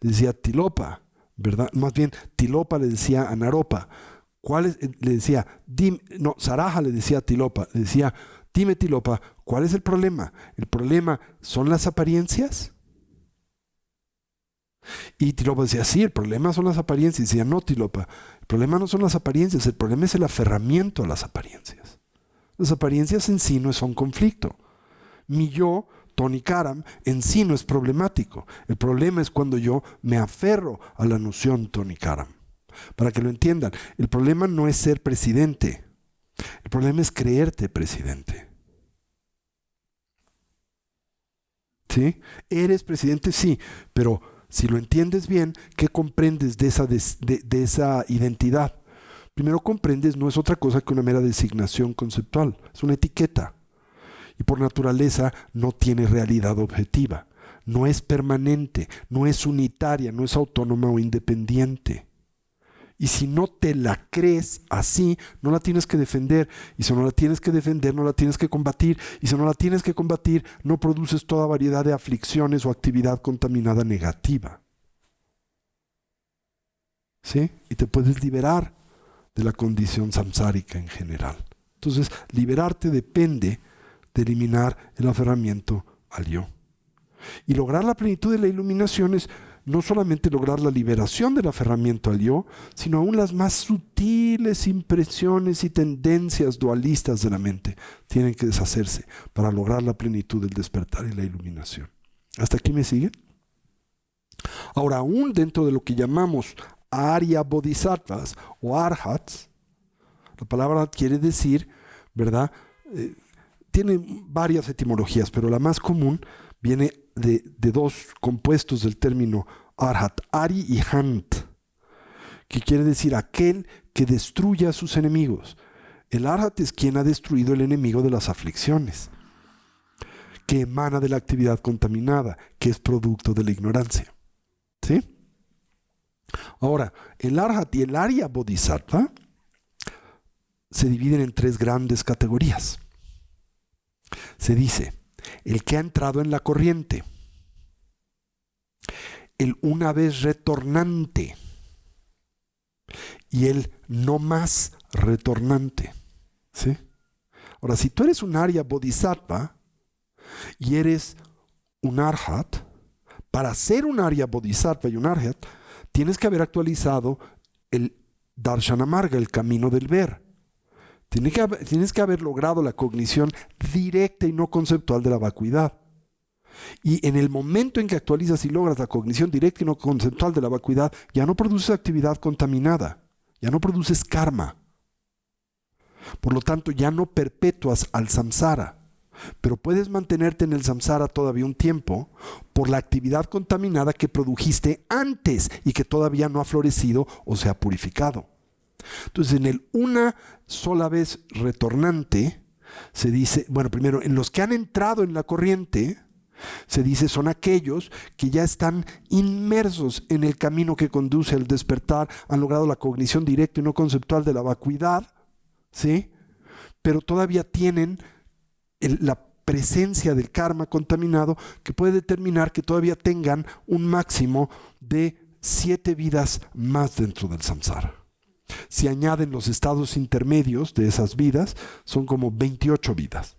Le decía Tilopa, ¿verdad? Más bien, Tilopa le decía a Naropa. Le decía, Saraja le decía a Tilopa, le decía, dime Tilopa, ¿cuál es el problema? ¿El problema son las apariencias? Y Tilopa decía, sí, el problema son las apariencias. Y decía, no, Tilopa, el problema no son las apariencias, el problema es el aferramiento a las apariencias. Las apariencias en sí no son conflicto. Mi yo, Tony Karam, en sí no es problemático. El problema es cuando yo me aferro a la noción Tony Karam. Para que lo entiendan, el problema no es ser presidente. El problema es creerte presidente. ¿Sí? ¿Eres presidente? Sí, pero si lo entiendes bien, ¿qué comprendes de esa identidad? Primero comprendes, no es otra cosa que una mera designación conceptual, es una etiqueta. Y por naturaleza no tiene realidad objetiva, no es permanente, no es unitaria, no es autónoma o independiente. Y si no te la crees así, no la tienes que defender. Y si no la tienes que defender, no la tienes que combatir. Y si no la tienes que combatir, no produces toda variedad de aflicciones o actividad contaminada negativa. ¿Sí? Y te puedes liberar de la condición samsárica en general. Entonces, liberarte depende de eliminar el aferramiento al yo. Y lograr la plenitud de la iluminación es no solamente lograr la liberación del aferramiento al yo, sino aún las más sutiles impresiones y tendencias dualistas de la mente tienen que deshacerse para lograr la plenitud del despertar y la iluminación. ¿Hasta aquí me siguen? Ahora, aún dentro de lo que llamamos Arya Bodhisattvas o Arhats, la palabra quiere decir, ¿verdad? Tiene varias etimologías, pero la más común viene de dos compuestos del término Arhat, Ari y Hant, que quiere decir aquel que destruye a sus enemigos. El Arhat es quien ha destruido el enemigo de las aflicciones, que emana de la actividad contaminada, que es producto de la ignorancia. ¿Sí? Ahora, el Arhat y el Arya Bodhisattva se dividen en tres grandes categorías. Se dice, el que ha entrado en la corriente, el una vez retornante y el no más retornante. ¿Sí? Ahora, si tú eres un Arya Bodhisattva y eres un Arhat, para ser un Arya Bodhisattva y un Arhat, tienes que actualizado el Darshana Marga, el camino del ver. Tienes que haber logrado la cognición directa y no conceptual de la vacuidad. Y en el momento en que actualizas y logras la cognición directa y no conceptual de la vacuidad, ya no produces actividad contaminada, ya no produces karma. Por lo tanto, ya no perpetúas al samsara, pero puedes mantenerte en el samsara todavía un tiempo por la actividad contaminada que produjiste antes y que todavía no ha florecido o se ha purificado. Entonces, en el una sola vez retornante, se dice, bueno, primero, en los que han entrado en la corriente, se dice, son aquellos que ya están inmersos en el camino que conduce al despertar, han logrado la cognición directa y no conceptual de la vacuidad, ¿sí? Pero todavía tienen la presencia del karma contaminado que puede determinar que todavía tengan un máximo de 7 vidas más dentro del samsara. Si añaden los estados intermedios de esas vidas, son como 28 vidas.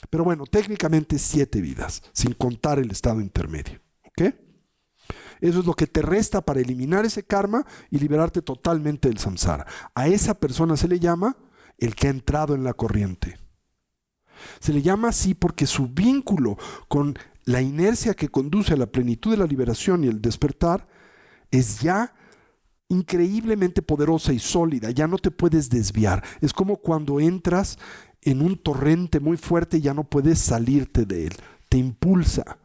Pero bueno, técnicamente 7 vidas, sin contar el estado intermedio. ¿Ok? Eso es lo que te resta para eliminar ese karma y liberarte totalmente del samsara. A esa persona se le llama el que ha entrado en la corriente. Se le llama así porque su vínculo con la inercia que conduce a la plenitud de la liberación y el despertar es ya increíblemente poderosa y sólida, ya no te puedes desviar. Es como cuando entras en un torrente muy fuerte y ya no puedes salirte de él. Te impulsa,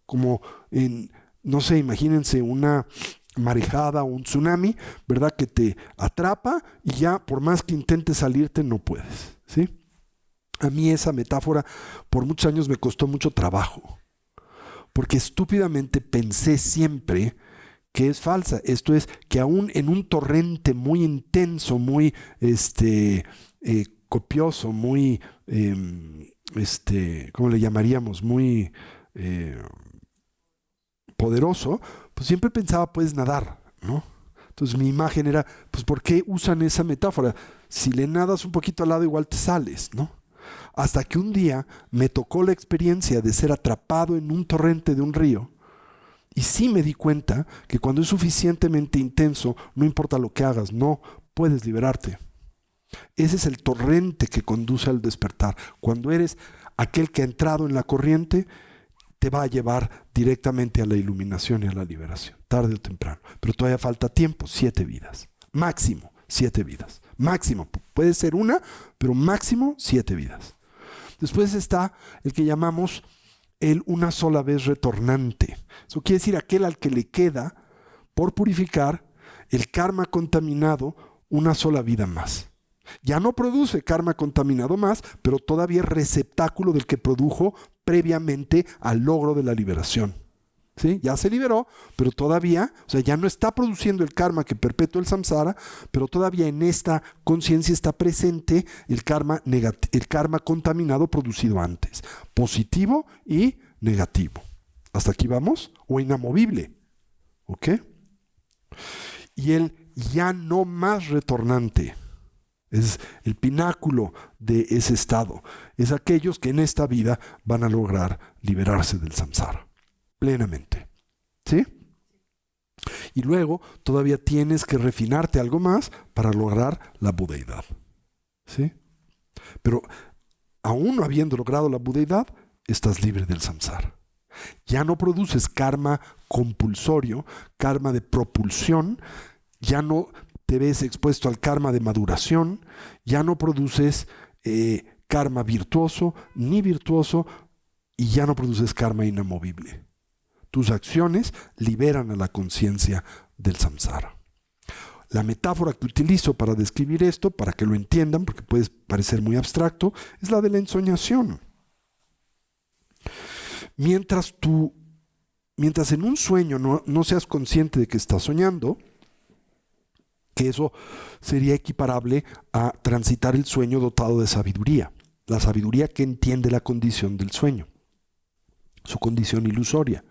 como en, no sé, imagínense una marejada o un tsunami, ¿verdad? Que te atrapa y ya por más que intentes salirte no puedes, ¿sí? A mí esa metáfora por muchos años me costó mucho trabajo, porque estúpidamente pensé siempre que es falsa. Esto es, que aún en un torrente muy intenso, muy copioso, muy, ¿cómo le llamaríamos? Muy poderoso, pues siempre pensaba, puedes nadar, ¿no? Entonces mi imagen era, pues ¿por qué usan esa metáfora? Si le nadas un poquito al lado, igual te sales, ¿no? Hasta que un día me tocó la experiencia de ser atrapado en un torrente de un río. Y sí me di cuenta que cuando es suficientemente intenso, no importa lo que hagas, no puedes liberarte. Ese es el torrente que conduce al despertar. Cuando eres aquel que ha entrado en la corriente, te va a llevar directamente a la iluminación y a la liberación, tarde o temprano. Pero todavía falta tiempo, 7 vidas. Máximo 7 vidas. Máximo. Puede ser una, pero máximo 7 vidas. Después está el que llamamos el una sola vez retornante. Eso quiere decir aquel al que le queda por purificar el karma contaminado una sola vida más. Ya no produce karma contaminado más, pero todavía es receptáculo del que produjo previamente al logro de la liberación. ¿Sí? Ya se liberó, pero todavía, o sea, ya no está produciendo el karma que perpetúa el samsara, pero todavía en esta conciencia está presente el karma, el karma contaminado producido antes, positivo y negativo. ¿Hasta aquí vamos? O inamovible. ¿Ok? Y el ya no más retornante es el pináculo de ese estado. Es aquellos que en esta vida van a lograr liberarse del samsara plenamente. ¿Sí? Y luego todavía tienes que refinarte algo más para lograr la budeidad. ¿Sí? Pero aún no habiendo logrado la budeidad, estás libre del samsara. Ya no produces karma compulsorio, karma de propulsión, ya no te ves expuesto al karma de maduración, ya no produces karma virtuoso ni virtuoso y ya no produces karma inamovible. Tus acciones liberan a la conciencia del samsara. La metáfora que utilizo para describir esto, para que lo entiendan, porque puede parecer muy abstracto, es la de la ensoñación. Mientras en un sueño no seas consciente de que estás soñando, que eso sería equiparable a transitar el sueño dotado de sabiduría, la sabiduría que entiende la condición del sueño, su condición ilusoria.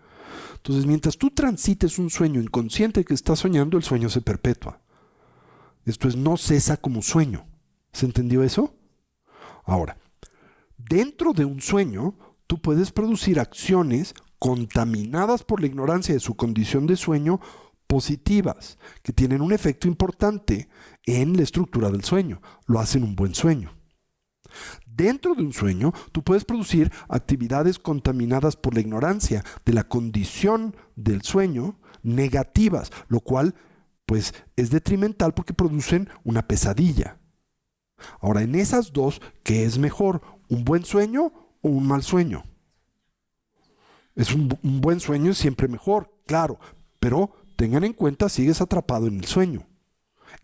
Entonces, mientras tú transites un sueño inconsciente de que estás soñando, el sueño se perpetúa. Esto es, no cesa como sueño. ¿Se entendió eso? Ahora, dentro de un sueño, tú puedes producir acciones contaminadas por la ignorancia de su condición de sueño, positivas, que tienen un efecto importante en la estructura del sueño. Lo hacen un buen sueño. Dentro de un sueño, tú puedes producir actividades contaminadas por la ignorancia de la condición del sueño, negativas, lo cual, pues, es detrimental porque producen una pesadilla. Ahora, en esas dos, ¿qué es mejor? ¿Un buen sueño o un mal sueño? Un buen sueño es siempre mejor, claro, pero tengan en cuenta, sigues atrapado en el sueño,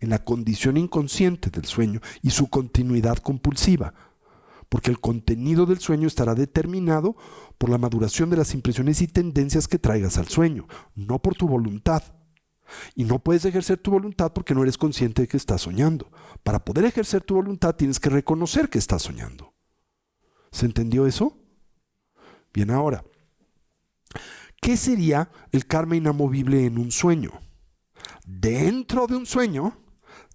en la condición inconsciente del sueño y su continuidad compulsiva, porque el contenido del sueño estará determinado por la maduración de las impresiones y tendencias que traigas al sueño, no por tu voluntad. Y no puedes ejercer tu voluntad porque no eres consciente de que estás soñando. Para poder ejercer tu voluntad tienes que reconocer que estás soñando. ¿Se entendió eso? Bien, ahora, ¿qué sería el karma inamovible en un sueño? Dentro de un sueño,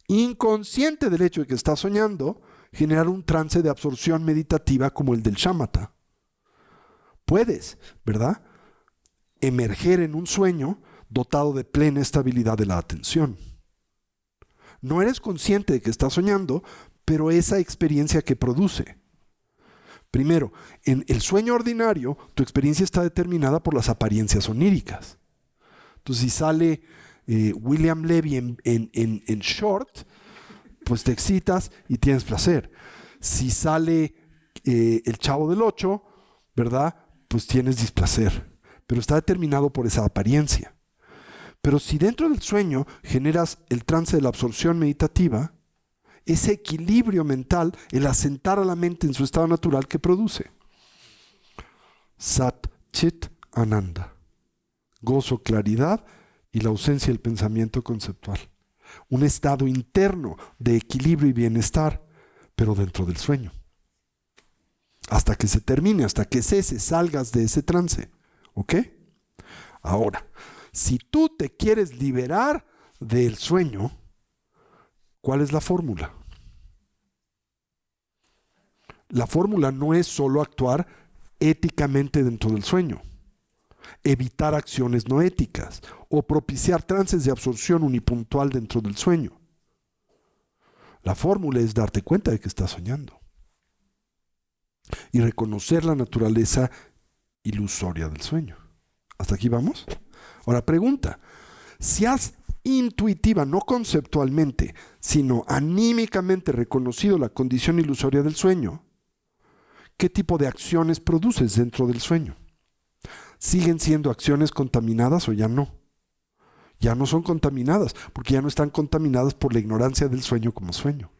inconsciente del hecho de que estás soñando, generar un trance de absorción meditativa como el del shamatha. Puedes, ¿verdad?, emerger en un sueño dotado de plena estabilidad de la atención. No eres consciente de que estás soñando, pero esa experiencia que produce. Primero, en el sueño ordinario, tu experiencia está determinada por las apariencias oníricas. Entonces, si sale William Levy en short, pues te excitas y tienes placer. Si sale el Chavo del Ocho, ¿verdad?, pues tienes displacer. Pero está determinado por esa apariencia. Pero si dentro del sueño generas el trance de la absorción meditativa, ese equilibrio mental, el asentar a la mente en su estado natural que produce. Sat, Chit, Ananda. Gozo, claridad y la ausencia del pensamiento conceptual. Un estado interno de equilibrio y bienestar, pero dentro del sueño. Hasta que se termine, hasta que cese, salgas de ese trance. ¿Ok? Ahora, si tú te quieres liberar del sueño, ¿cuál es la fórmula? La fórmula no es solo actuar éticamente dentro del sueño, evitar acciones no éticas o propiciar trances de absorción unipuntual dentro del sueño. La fórmula es darte cuenta de que estás soñando y reconocer la naturaleza ilusoria del sueño. ¿Hasta aquí vamos? Ahora pregunta, si has intuitiva, no conceptualmente, sino anímicamente reconocido la condición ilusoria del sueño, ¿qué tipo de acciones produces dentro del sueño? ¿Siguen siendo acciones contaminadas o ya no? Ya no son contaminadas, porque ya no están contaminadas por la ignorancia del sueño como sueño.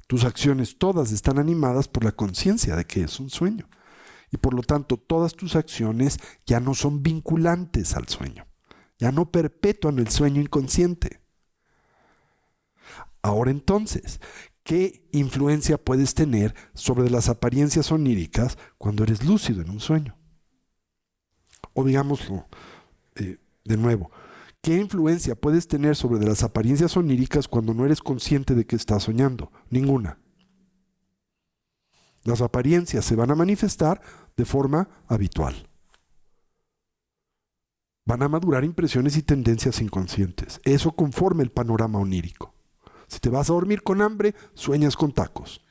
Tus acciones todas están animadas por la conciencia de que es un sueño. Y por lo tanto, todas tus acciones ya no son vinculantes al sueño. Ya no perpetúan el sueño inconsciente. Ahora entonces, ¿qué influencia puedes tener sobre las apariencias oníricas cuando eres lúcido en un sueño? O digámoslo de nuevo, ¿qué influencia puedes tener sobre las apariencias oníricas cuando no eres consciente de que estás soñando? Ninguna. Las apariencias se van a manifestar de forma habitual. Van a madurar impresiones y tendencias inconscientes. Eso conforma el panorama onírico. Si te vas a dormir con hambre, sueñas con tacos.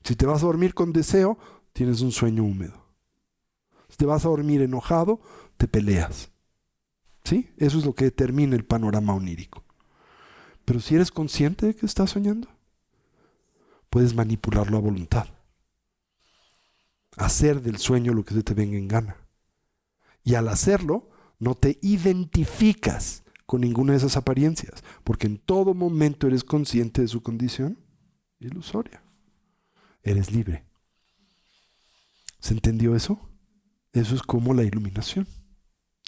Si te vas a dormir con deseo, tienes un sueño húmedo. Si te vas a dormir enojado, te peleas. ¿Sí? Eso es lo que determina el panorama onírico. Pero si eres consciente de que estás soñando, puedes manipularlo a voluntad. Hacer del sueño lo que se te venga en gana. Y al hacerlo, no te identificas con ninguna de esas apariencias, porque en todo momento eres consciente de su condición ilusoria. Eres libre. ¿Se entendió eso? Eso es como la iluminación.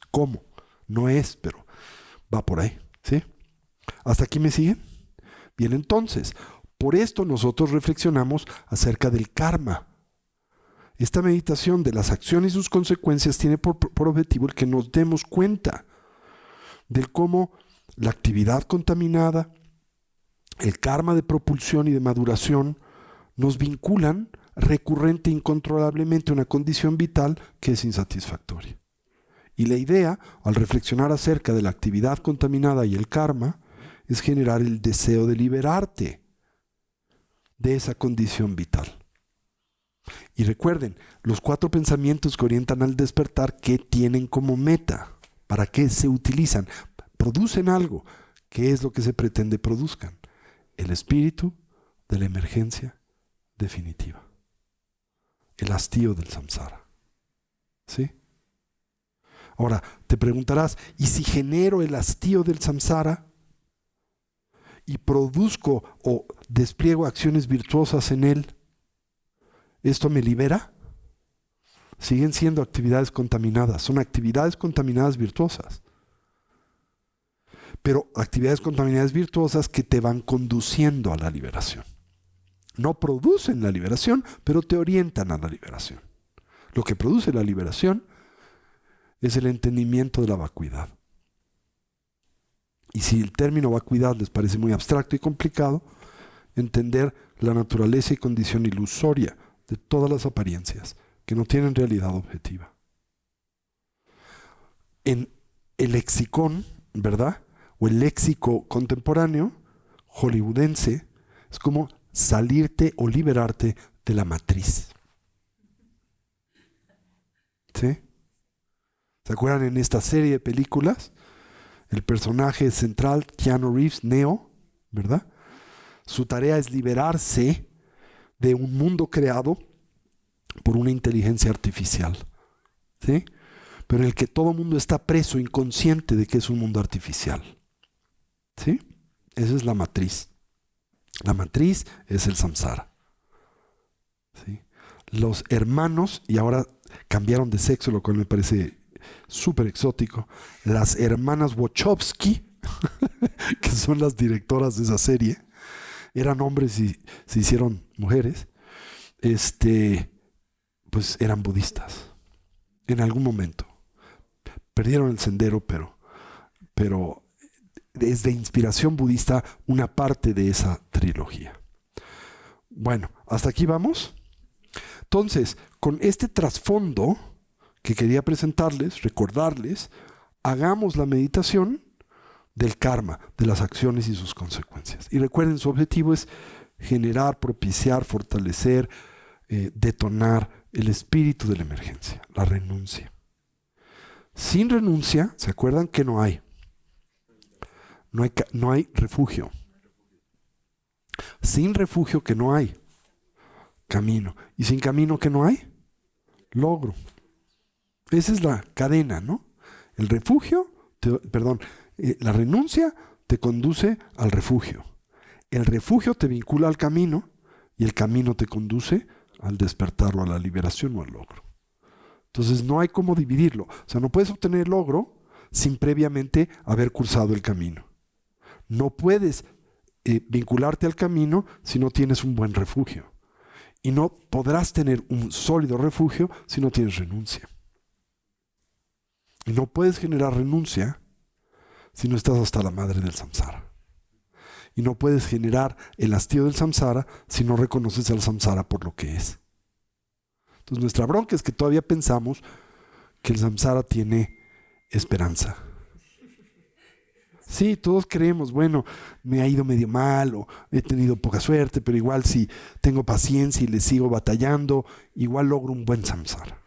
¿Cómo? No es, pero va por ahí. ¿Sí? ¿Hasta aquí me siguen? Bien, entonces, por esto nosotros reflexionamos acerca del karma. Esta meditación de las acciones y sus consecuencias tiene por objetivo el que nos demos cuenta de cómo la actividad contaminada, el karma de propulsión y de maduración nos vinculan recurrente e incontrolablemente a una condición vital que es insatisfactoria. Y la idea, al reflexionar acerca de la actividad contaminada y el karma, es generar el deseo de liberarte de esa condición vital. Y recuerden, los 4 pensamientos que orientan al despertar, ¿qué tienen como meta? ¿Para qué se utilizan? Producen algo. ¿Qué es lo que se pretende produzcan? El espíritu de la emergencia definitiva. El hastío del samsara. ¿Sí? Ahora, te preguntarás, ¿y si genero el hastío del samsara y produzco o despliego acciones virtuosas en él, esto me libera? Siguen siendo actividades contaminadas, son actividades contaminadas virtuosas. Pero actividades contaminadas virtuosas que te van conduciendo a la liberación. No producen la liberación, pero te orientan a la liberación. Lo que produce la liberación es el entendimiento de la vacuidad. Y si el término vacuidad les parece muy abstracto y complicado, entender la naturaleza y condición ilusoria de todas las apariencias que no tienen realidad objetiva. En el lexicón, ¿verdad? O el léxico contemporáneo, hollywoodense, es como salirte o liberarte de la matriz. ¿Sí? ¿Se acuerdan en esta serie de películas? El personaje central, Keanu Reeves, Neo, ¿verdad? Su tarea es liberarse de un mundo creado por una inteligencia artificial, ¿sí? Pero en el que todo mundo está preso, inconsciente de que es un mundo artificial, ¿sí? Esa es la matriz. La matriz es el samsara, ¿sí? Los hermanos, y ahora cambiaron de sexo, lo cual me parece súper exótico, las hermanas Wachowski, que son las directoras de esa serie, eran hombres y se hicieron mujeres, pues eran budistas. En algún momento. Perdieron el sendero, pero es de inspiración budista una parte de esa trilogía. Bueno, hasta aquí vamos. Entonces, con este trasfondo que quería presentarles, recordarles, hagamos la meditación del karma, de las acciones y sus consecuencias. Y recuerden, su objetivo es generar, propiciar, fortalecer, detonar el espíritu de la emergencia, la renuncia. Sin renuncia, ¿se acuerdan que no hay? No hay refugio. Sin refugio, que no hay camino. Y sin camino, que no hay logro. Esa es la cadena, ¿no? El refugio, la renuncia te conduce al refugio. El refugio te vincula al camino y el camino te conduce al despertar o a la liberación o al logro. Entonces no hay cómo dividirlo. O sea, no puedes obtener el logro sin previamente haber cursado el camino. No puedes vincularte al camino si no tienes un buen refugio. Y no podrás tener un sólido refugio si no tienes renuncia. Y no puedes generar renuncia si no estás hasta la madre del samsara. Y no puedes generar el hastío del samsara si no reconoces al samsara por lo que es. Entonces nuestra bronca es que todavía pensamos que el samsara tiene esperanza. Sí, todos creemos, bueno, me ha ido medio mal o he tenido poca suerte, pero igual si tengo paciencia y le sigo batallando, igual logro un buen samsara.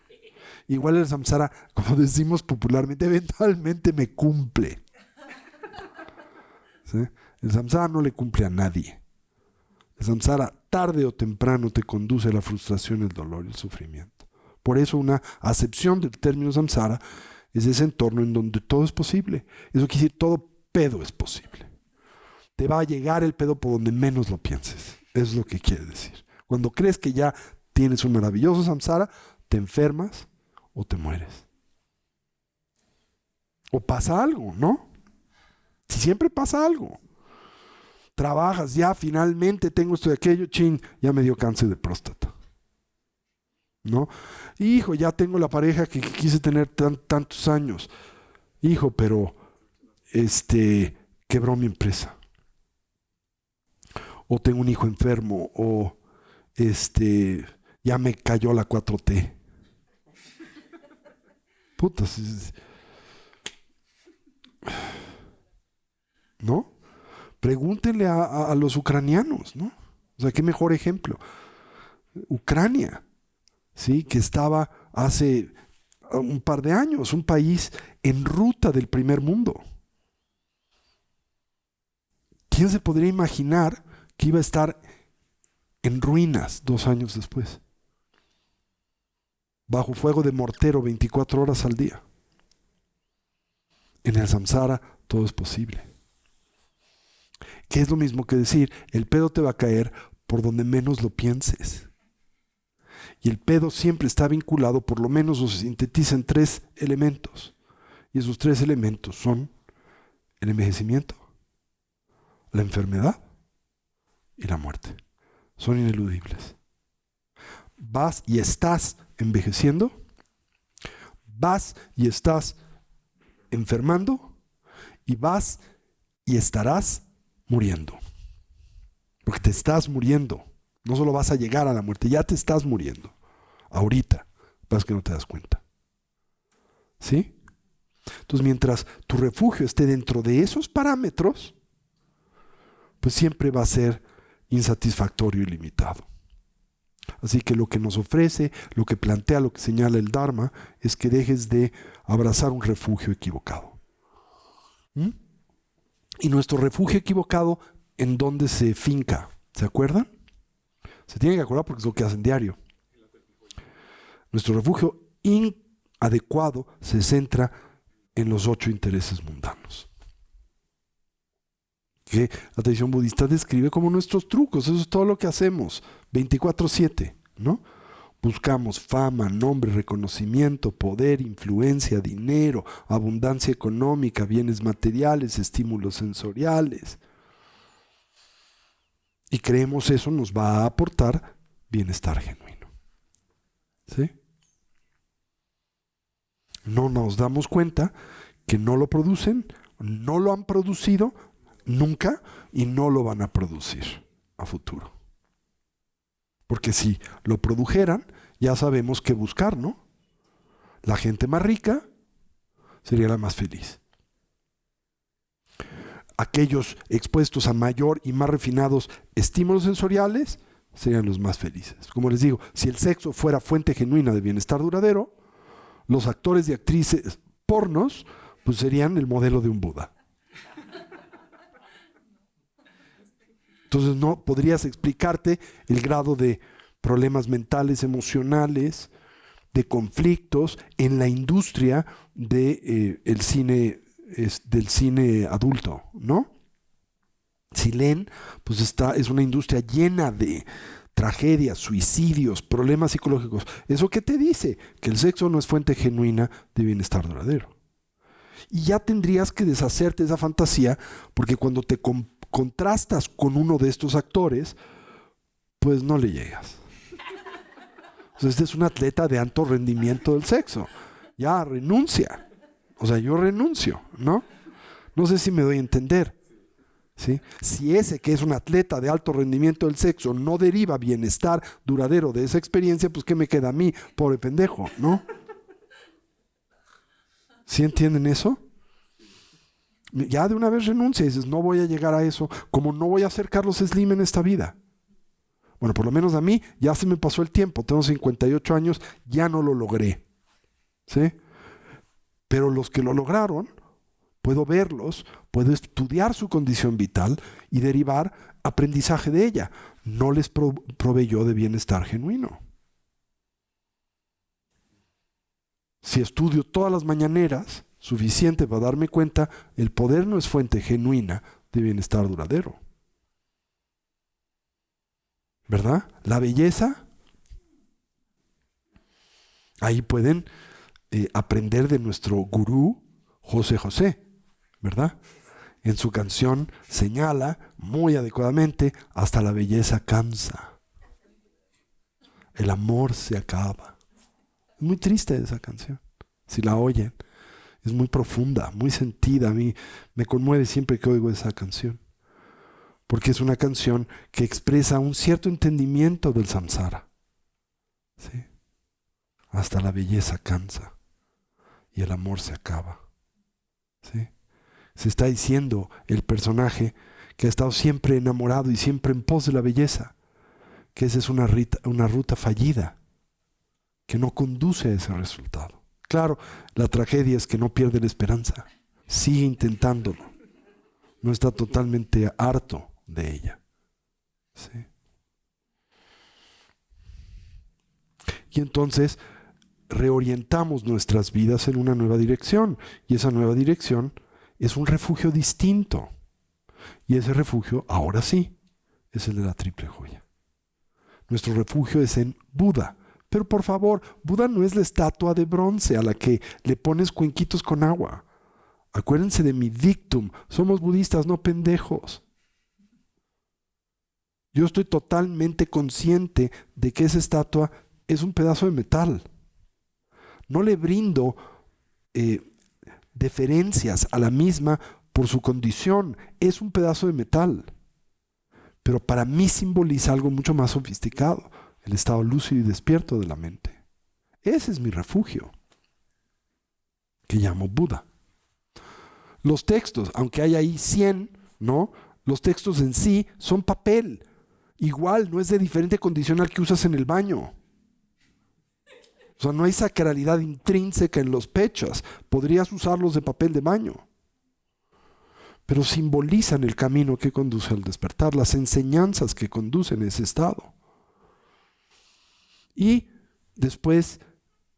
Igual el samsara, como decimos popularmente, eventualmente me cumple. ¿Sí? El samsara no le cumple a nadie. El samsara tarde o temprano te conduce a la frustración, el dolor y el sufrimiento. Por eso una acepción del término samsara es ese entorno en donde todo es posible. Eso quiere decir todo pedo es posible. Te va a llegar el pedo por donde menos lo pienses. Eso es lo que quiere decir. Cuando crees que ya tienes un maravilloso samsara, te enfermas o te mueres. O pasa algo, ¿no? Si siempre pasa algo. Trabajas, ya finalmente tengo esto y aquello, chin, ya me dio cáncer de próstata. ¿No? Hijo, ya tengo la pareja que quise tener tantos años. Hijo, pero quebró mi empresa. O tengo un hijo enfermo, o ya me cayó la 4T. Putas. ¿No? Pregúntenle a los ucranianos, ¿no? O sea, qué mejor ejemplo. Ucrania, ¿sí? Que estaba hace un par de años, un país en ruta del primer mundo. ¿Quién se podría imaginar que iba a estar en ruinas 2 años después? Bajo fuego de mortero 24 horas al día. En el samsara todo es posible. Que es lo mismo que decir, el pedo te va a caer por donde menos lo pienses. Y el pedo siempre está vinculado, por lo menos o se sintetiza en 3 elementos. Y esos 3 elementos son el envejecimiento, la enfermedad y la muerte. Son ineludibles. Vas y estás envejeciendo, vas y estás enfermando, y vas y estarás muriendo. Porque te estás muriendo. No solo vas a llegar a la muerte, ya te estás muriendo. Ahorita. Pasa que no te das cuenta. ¿Sí? Entonces, mientras tu refugio esté dentro de esos parámetros, pues siempre va a ser insatisfactorio y limitado. Así que lo que nos ofrece, lo que plantea, lo que señala el Dharma, es que dejes de abrazar un refugio equivocado. ¿Mm? Y nuestro refugio equivocado, ¿en dónde se finca? ¿Se acuerdan? Se tienen que acordar porque es lo que hacen diario. Nuestro refugio inadecuado se centra en los 8 intereses mundanos, que la tradición budista describe como nuestros trucos. Eso es todo lo que hacemos 24/7, ¿no? Buscamos fama, nombre, reconocimiento, poder, influencia, dinero, abundancia económica, bienes materiales, estímulos sensoriales. Y creemos eso nos va a aportar bienestar genuino. ¿Sí? No nos damos cuenta que no lo producen, no lo han producido nunca y no lo van a producir a futuro. Porque si lo produjeran, ya sabemos qué buscar, ¿no? La gente más rica sería la más feliz. Aquellos expuestos a mayor y más refinados estímulos sensoriales serían los más felices. Como les digo, si el sexo fuera fuente genuina de bienestar duradero, los actores y actrices pornos pues serían el modelo de un Buda. Entonces no podrías explicarte el grado de problemas mentales, emocionales, de conflictos en la industria del cine adulto, ¿no? Si leen, pues es una industria llena de tragedias, suicidios, problemas psicológicos. ¿Eso qué te dice? Que el sexo no es fuente genuina de bienestar duradero. Y ya tendrías que deshacerte de esa fantasía, porque cuando te contrastas con uno de estos actores, pues no le llegas. O sea, este es un atleta de alto rendimiento del sexo. Ya, renuncia. O sea, yo renuncio, ¿no? No sé si me doy a entender. ¿Sí? Si ese que es un atleta de alto rendimiento del sexo no deriva bienestar duradero de esa experiencia, pues ¿qué me queda a mí, pobre pendejo, ¿no? ¿Sí entienden eso? Ya de una vez renuncia y dices, no voy a llegar a eso, como no voy a ser Carlos Slim en esta vida. Bueno, por lo menos a mí ya se me pasó el tiempo, tengo 58 años, ya no lo logré. ¿Sí? Pero los que lo lograron, puedo verlos, puedo estudiar su condición vital y derivar aprendizaje de ella. No les proveyó de bienestar genuino. Si estudio todas las mañaneras, suficiente para darme cuenta, el poder no es fuente genuina de bienestar duradero. ¿Verdad? La belleza, ahí pueden aprender de nuestro gurú José José, ¿verdad? En su canción señala muy adecuadamente, hasta la belleza cansa, el amor se acaba. Es muy triste esa canción, si la oyen. Es muy profunda, muy sentida. A mí me conmueve siempre que oigo esa canción, porque es una canción que expresa un cierto entendimiento del samsara. ¿Sí? Hasta la belleza cansa y el amor se acaba. ¿Sí? Se está diciendo el personaje que ha estado siempre enamorado y siempre en pos de la belleza, que esa es una ruta fallida, que no conduce a ese resultado. Claro, la tragedia es que no pierde la esperanza, sigue intentándolo, no está totalmente harto de ella. ¿Sí? Y entonces reorientamos nuestras vidas en una nueva dirección, y esa nueva dirección es un refugio distinto. Y ese refugio, ahora sí, es el de la triple joya. Nuestro refugio es en Buda. Pero por favor, Buda no es la estatua de bronce a la que le pones cuenquitos con agua. Acuérdense de mi dictum. Somos budistas, no pendejos. Yo estoy totalmente consciente de que esa estatua es un pedazo de metal. No le brindo deferencias a la misma por su condición. Es un pedazo de metal. Pero para mí simboliza algo mucho más sofisticado, el estado lúcido y despierto de la mente. Ese es mi refugio, que llamo Buda. Los textos, aunque hay ahí 100, ¿no? Los textos en sí son papel. Igual, no es de diferente condición al que usas en el baño. O sea, no hay sacralidad intrínseca en los pechas. Podrías usarlos de papel de baño. Pero simbolizan el camino que conduce al despertar, las enseñanzas que conducen a ese estado. Y después,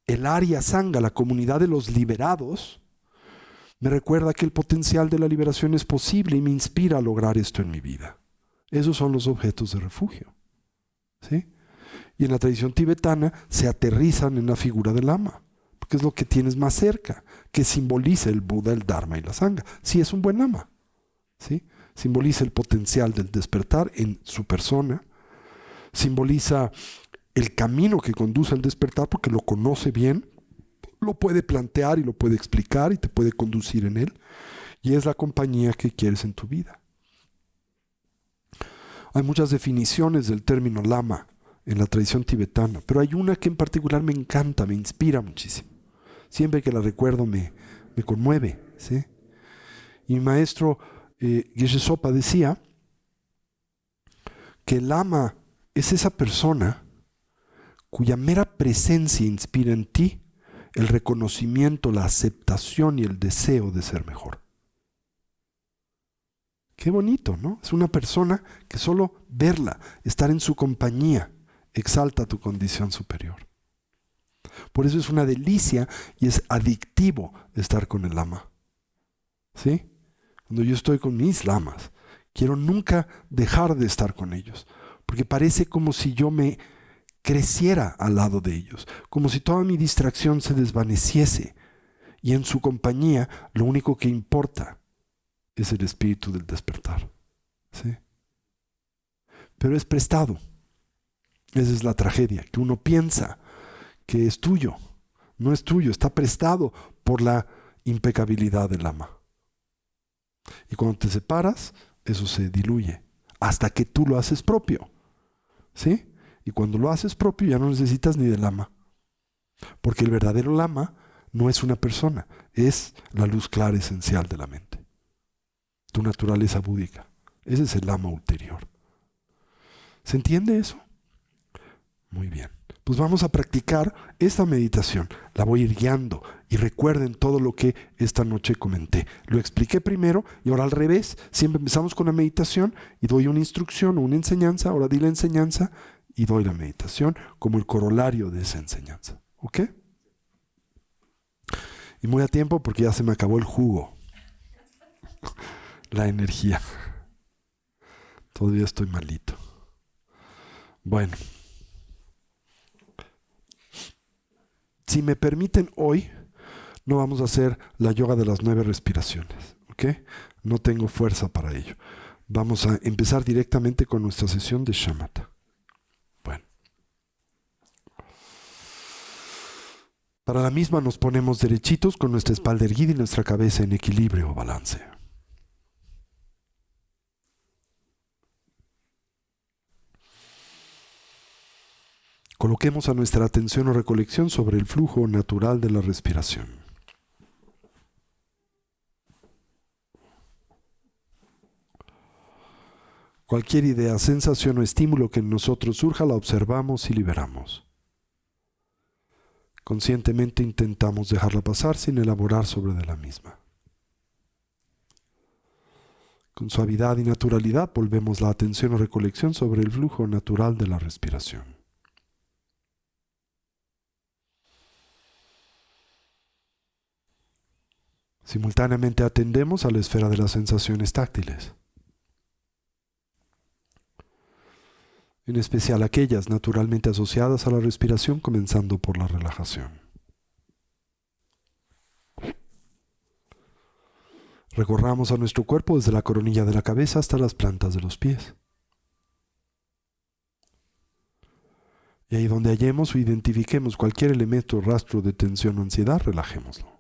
el Arya Sangha, la comunidad de los liberados, me recuerda que el potencial de la liberación es posible y me inspira a lograr esto en mi vida. Esos son los objetos de refugio. ¿Sí? Y en la tradición tibetana se aterrizan en la figura del Lama, porque es lo que tienes más cerca, que simboliza el Buda, el Dharma y la Sangha. Sí, es un buen Lama. ¿Sí? Simboliza el potencial del despertar en su persona, simboliza el camino que conduce al despertar porque lo conoce bien, lo puede plantear y lo puede explicar y te puede conducir en él, y es la compañía que quieres en tu vida. Hay muchas definiciones del término lama en la tradición tibetana, pero hay una que en particular me encanta, me inspira muchísimo. Siempre que la recuerdo me conmueve, ¿sí? Y mi maestro Geshe Sopa decía que el lama es esa persona cuya mera presencia inspira en ti el reconocimiento, la aceptación y el deseo de ser mejor. Qué bonito, ¿no? Es una persona que solo verla, estar en su compañía, exalta tu condición superior. Por eso es una delicia y es adictivo estar con el lama. ¿Sí? Cuando yo estoy con mis lamas, quiero nunca dejar de estar con ellos, porque parece como si yo me creciera al lado de ellos, como si toda mi distracción se desvaneciese y en su compañía lo único que importa es el espíritu del despertar. ¿Sí? Pero es prestado. Esa es la tragedia, que uno piensa que es tuyo. No es tuyo, está prestado por la impecabilidad del Lama. Y cuando te separas, eso se diluye, hasta que tú lo haces propio. ¿Sí? Y cuando lo haces propio ya no necesitas ni del Lama. Porque el verdadero Lama no es una persona, es la luz clara esencial de la mente. Tu naturaleza búdica. Ese es el Lama ulterior. ¿Se entiende eso? Muy bien. Pues vamos a practicar esta meditación. La voy a ir guiando. Y recuerden todo lo que esta noche comenté. Lo expliqué primero y ahora al revés. Siempre empezamos con la meditación y doy una instrucción o una enseñanza. Ahora di la enseñanza y doy la meditación como el corolario de esa enseñanza. ¿Ok? Y muy a tiempo porque ya se me acabó el jugo. La energía. Todavía estoy malito. Bueno. Si me permiten, hoy no vamos a hacer la yoga de las 9 respiraciones. ¿Ok? No tengo fuerza para ello. Vamos a empezar directamente con nuestra sesión de shamatha. Bueno. Para la misma nos ponemos derechitos con nuestra espalda erguida y nuestra cabeza en equilibrio o balance. Coloquemos a nuestra atención o recolección sobre el flujo natural de la respiración. Cualquier idea, sensación o estímulo que en nosotros surja la observamos y liberamos. Conscientemente intentamos dejarla pasar sin elaborar sobre de la misma. Con suavidad y naturalidad volvemos la atención o recolección sobre el flujo natural de la respiración. Simultáneamente atendemos a la esfera de las sensaciones táctiles, en especial aquellas naturalmente asociadas a la respiración, comenzando por la relajación. Recorramos a nuestro cuerpo desde la coronilla de la cabeza hasta las plantas de los pies. Y ahí donde hallemos o identifiquemos cualquier elemento o rastro de tensión o ansiedad, relajémoslo.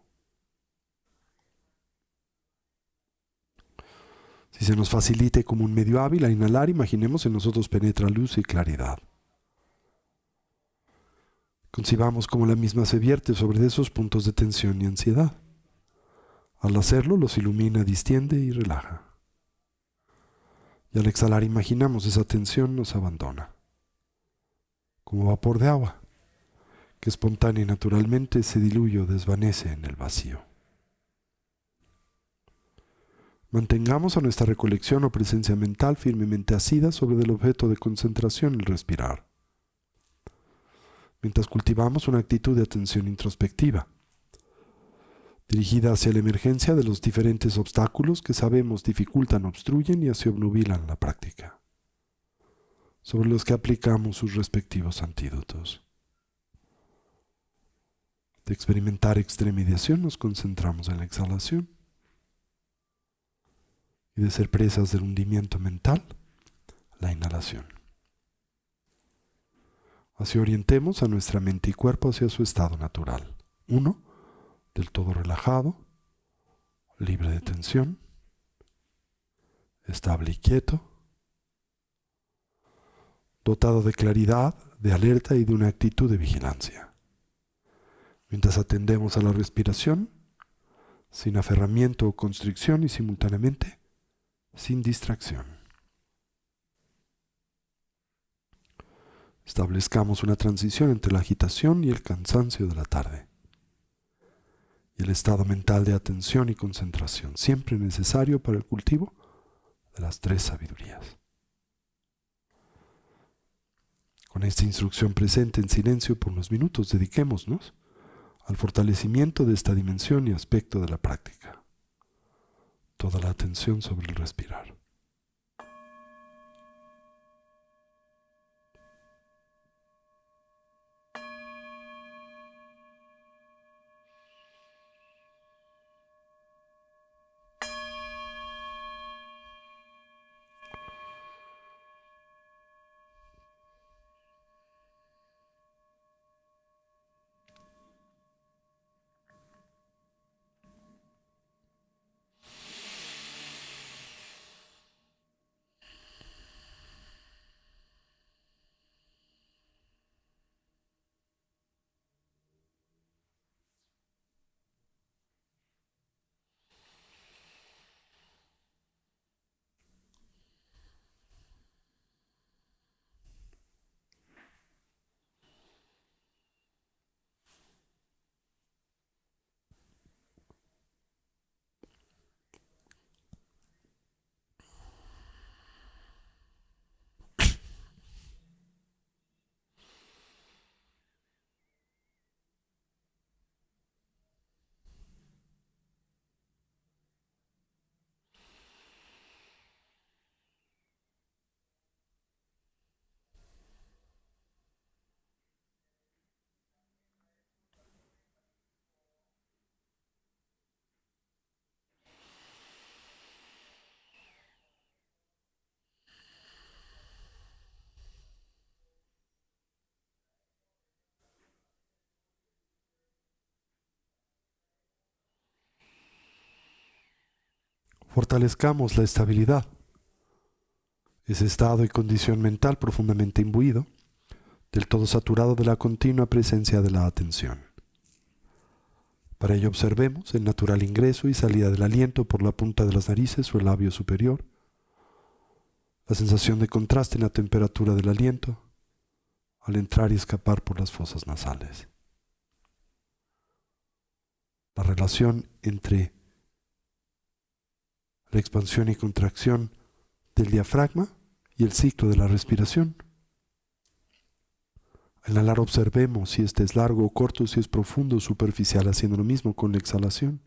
Si se nos facilite como un medio hábil a inhalar, imaginemos en nosotros penetra luz y claridad. Concibamos cómo la misma se vierte sobre esos puntos de tensión y ansiedad. Al hacerlo, los ilumina, distiende y relaja. Y al exhalar, imaginamos esa tensión nos abandona. Como vapor de agua, que espontánea y naturalmente se diluye o desvanece en el vacío. Mantengamos a nuestra recolección o presencia mental firmemente asida sobre el objeto de concentración, el respirar, mientras cultivamos una actitud de atención introspectiva, dirigida hacia la emergencia de los diferentes obstáculos que sabemos dificultan, obstruyen y así obnubilan la práctica, sobre los que aplicamos sus respectivos antídotos. De experimentar extremediación nos concentramos en la exhalación, y de ser presas del hundimiento mental, la inhalación. Así orientemos a nuestra mente y cuerpo hacia su estado natural. 1, del todo relajado, libre de tensión, estable y quieto, dotado de claridad, de alerta y de una actitud de vigilancia. Mientras atendemos a la respiración, sin aferramiento o constricción y simultáneamente, sin distracción. Establezcamos una transición entre la agitación y el cansancio de la tarde, y el estado mental de atención y concentración, siempre necesario para el cultivo de las 3 sabidurías. Con esta instrucción presente en silencio por unos minutos, dediquémonos al fortalecimiento de esta dimensión y aspecto de la práctica. Toda la atención sobre el respirar. Fortalezcamos la estabilidad, ese estado y condición mental profundamente imbuido, del todo saturado de la continua presencia de la atención. Para ello observemos el natural ingreso y salida del aliento por la punta de las narices o el labio superior, la sensación de contraste en la temperatura del aliento al entrar y escapar por las fosas nasales. La relación entre la expansión y contracción del diafragma y el ciclo de la respiración. Al inhalar observemos si este es largo o corto, si es profundo o superficial, haciendo lo mismo con la exhalación,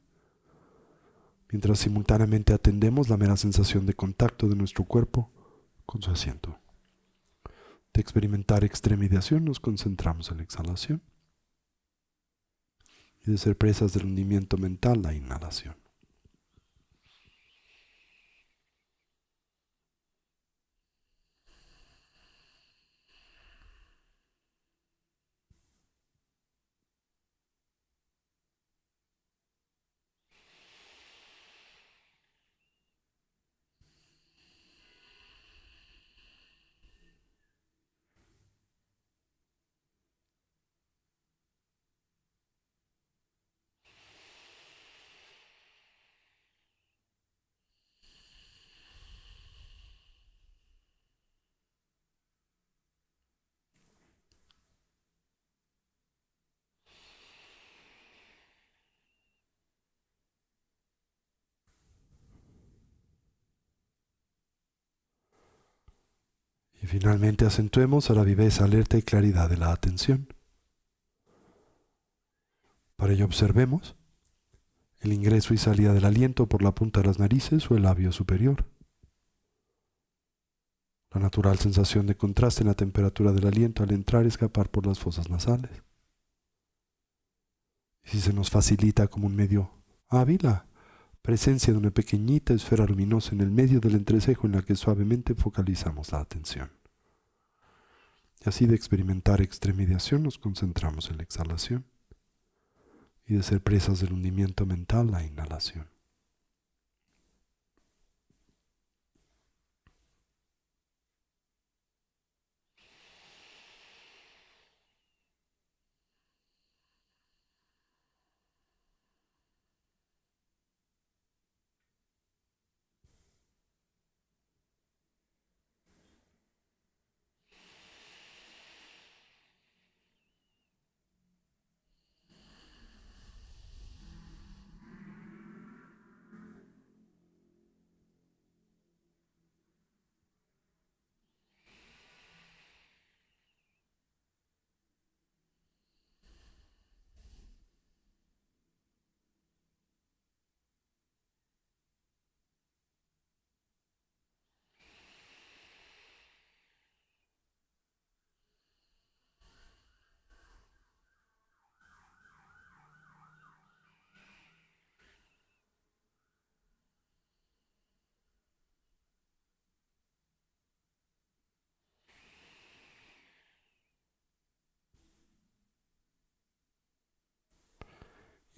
mientras simultáneamente atendemos la mera sensación de contacto de nuestro cuerpo con su asiento. De experimentar extremidación nos concentramos en la exhalación y de ser presas del hundimiento mental la inhalación. Y finalmente acentuemos a la viveza, alerta y claridad de la atención. Para ello observemos el ingreso y salida del aliento por la punta de las narices o el labio superior. La natural sensación de contraste en la temperatura del aliento al entrar y escapar por las fosas nasales. Y si se nos facilita como un medio hábil, la presencia de una pequeñita esfera luminosa en el medio del entrecejo en la que suavemente focalizamos la atención. Y así de experimentar extremidación nos concentramos en la exhalación y de ser presas del hundimiento mental la inhalación.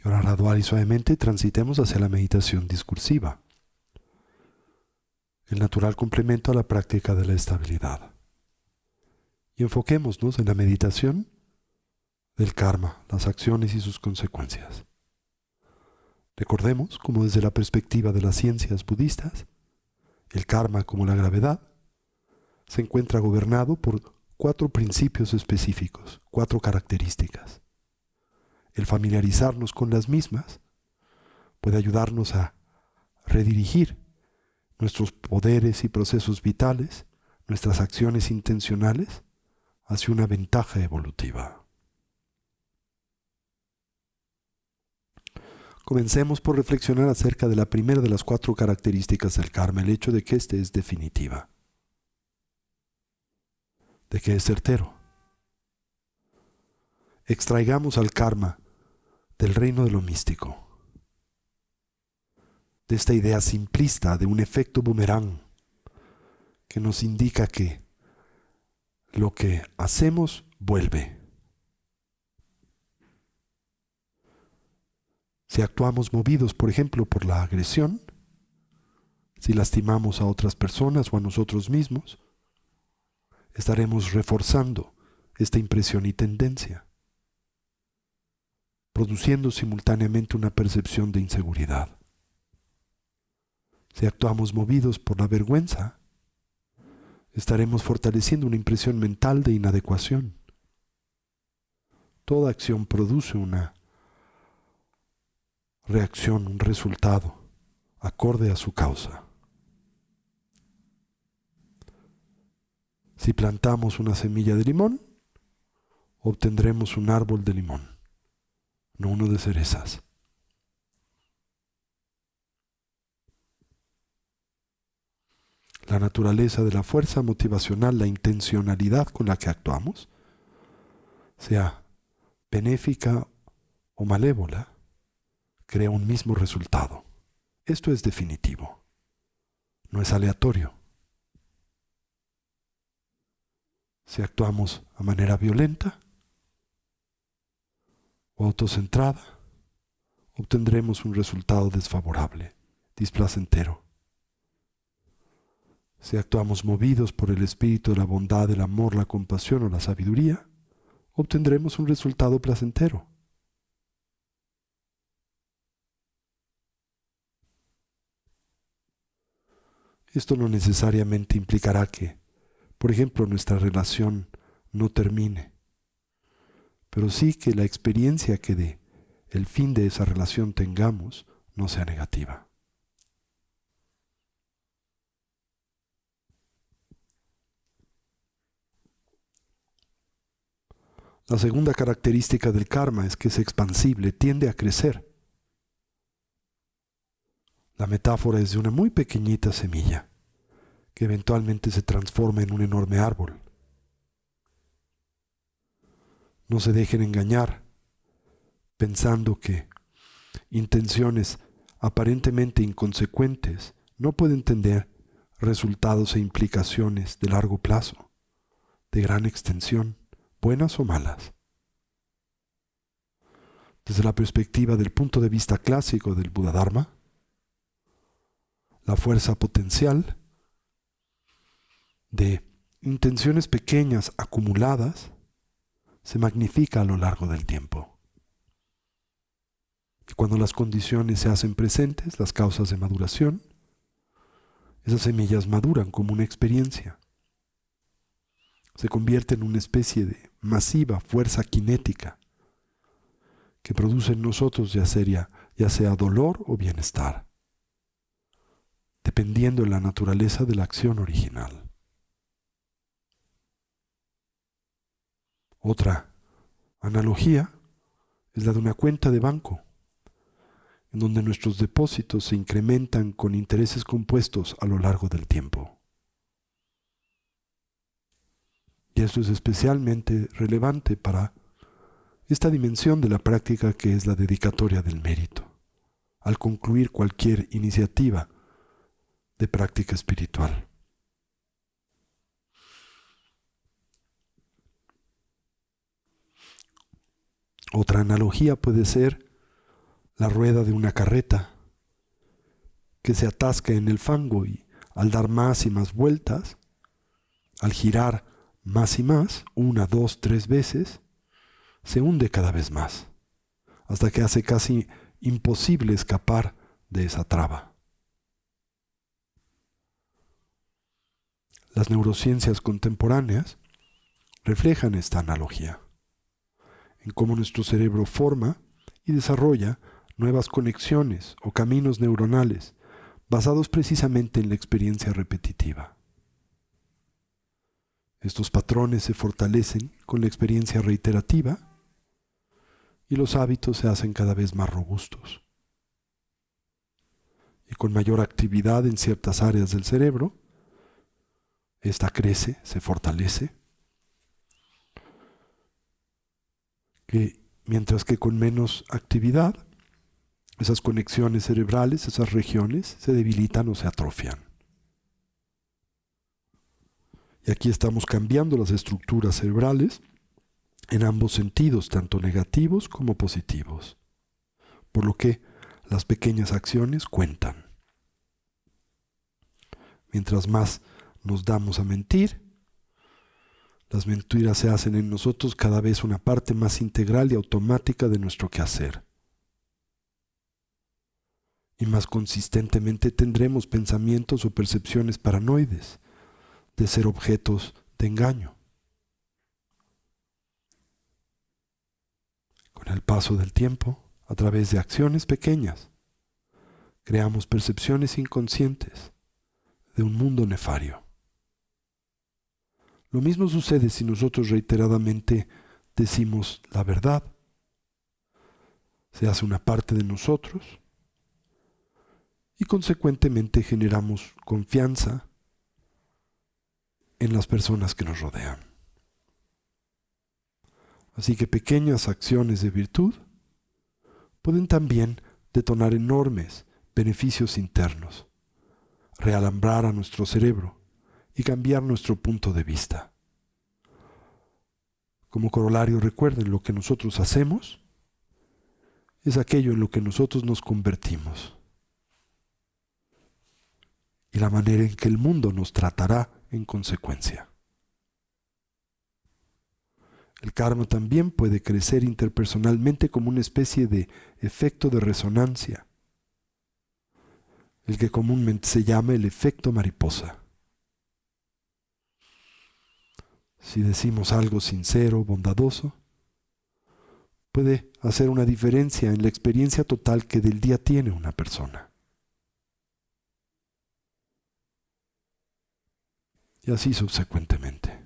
Y ahora gradual y suavemente transitemos hacia la meditación discursiva, el natural complemento a la práctica de la estabilidad. Y enfoquémonos en la meditación del karma, las acciones y sus consecuencias. Recordemos, como desde la perspectiva de las ciencias budistas, el karma, como la gravedad, se encuentra gobernado por 4 principios específicos, 4 características. El familiarizarnos con las mismas puede ayudarnos a redirigir nuestros poderes y procesos vitales, nuestras acciones intencionales, hacia una ventaja evolutiva. Comencemos por reflexionar acerca de la primera de las 4 características del karma, el hecho de que éste es definitiva, de que es certero. Extraigamos al karma del reino de lo místico, de esta idea simplista de un efecto boomerang que nos indica que lo que hacemos vuelve. Si actuamos movidos, por ejemplo, por la agresión, Si lastimamos a otras personas o a nosotros mismos, estaremos reforzando esta impresión y tendencia, produciendo simultáneamente una percepción de inseguridad. Si actuamos movidos por la vergüenza, estaremos fortaleciendo una impresión mental de inadecuación. Toda acción produce una reacción, un resultado, acorde a su causa. Si plantamos una semilla de limón, obtendremos un árbol de limón, no uno de cerezas. La naturaleza de la fuerza motivacional, la intencionalidad con la que actuamos, sea benéfica o malévola, crea un mismo resultado. Esto es definitivo, no es aleatorio. Si actuamos a manera violenta o autocentrada, obtendremos un resultado desfavorable, displacentero. Si actuamos movidos por el espíritu de la bondad, el amor, la compasión o la sabiduría, obtendremos un resultado placentero. Esto no necesariamente implicará que, por ejemplo, nuestra relación no termine, pero sí que la experiencia que de el fin de esa relación tengamos no sea negativa. La segunda característica del karma es que es expansible, tiende a crecer. La metáfora es de una muy pequeñita semilla que eventualmente se transforma en un enorme árbol. No se dejen engañar pensando que intenciones aparentemente inconsecuentes no pueden tener resultados e implicaciones de largo plazo, de gran extensión, buenas o malas. Desde la perspectiva del punto de vista clásico del Buddha-dharma, la fuerza potencial de intenciones pequeñas acumuladas se magnifica a lo largo del tiempo. Y cuando las condiciones se hacen presentes, las causas de maduración, esas semillas maduran como una experiencia. Se convierte en una especie de masiva fuerza cinética que produce en nosotros ya sea dolor o bienestar, dependiendo de la naturaleza de la acción original. Otra analogía es la de una cuenta de banco, en donde nuestros depósitos se incrementan con intereses compuestos a lo largo del tiempo. Y esto es especialmente relevante para esta dimensión de la práctica que es la dedicatoria del mérito, al concluir cualquier iniciativa de práctica espiritual. Otra analogía puede ser la rueda de una carreta que se atasca en el fango y al dar más y más vueltas, al girar más y más, 1, 2, 3 veces, se hunde cada vez más, hasta que hace casi imposible escapar de esa traba. Las neurociencias contemporáneas reflejan esta analogía, en cómo nuestro cerebro forma y desarrolla nuevas conexiones o caminos neuronales basados precisamente en la experiencia repetitiva. Estos patrones se fortalecen con la experiencia reiterativa y los hábitos se hacen cada vez más robustos. Y con mayor actividad en ciertas áreas del cerebro, esta crece, se fortalece, mientras que con menos actividad, esas conexiones cerebrales, esas regiones, se debilitan o se atrofian. Y aquí estamos cambiando las estructuras cerebrales en ambos sentidos, tanto negativos como positivos. Por lo que las pequeñas acciones cuentan. Mientras más nos damos a mentir, las mentiras se hacen en nosotros cada vez una parte más integral y automática de nuestro quehacer. Y más consistentemente tendremos pensamientos o percepciones paranoides de ser objetos de engaño. Con el paso del tiempo, a través de acciones pequeñas, creamos percepciones inconscientes de un mundo nefario. Lo mismo sucede si nosotros reiteradamente decimos la verdad. Se hace una parte de nosotros y consecuentemente generamos confianza en las personas que nos rodean. Así que pequeñas acciones de virtud pueden también detonar enormes beneficios internos, realambrar a nuestro cerebro y cambiar nuestro punto de vista. Como corolario, recuerden, lo que nosotros hacemos es aquello en lo que nosotros nos convertimos. Y la manera en que el mundo nos tratará en consecuencia. El karma también puede crecer interpersonalmente como una especie de efecto de resonancia, el que comúnmente se llama el efecto mariposa. Si decimos algo sincero, bondadoso, puede hacer una diferencia en la experiencia total que del día tiene una persona. Y así subsecuentemente.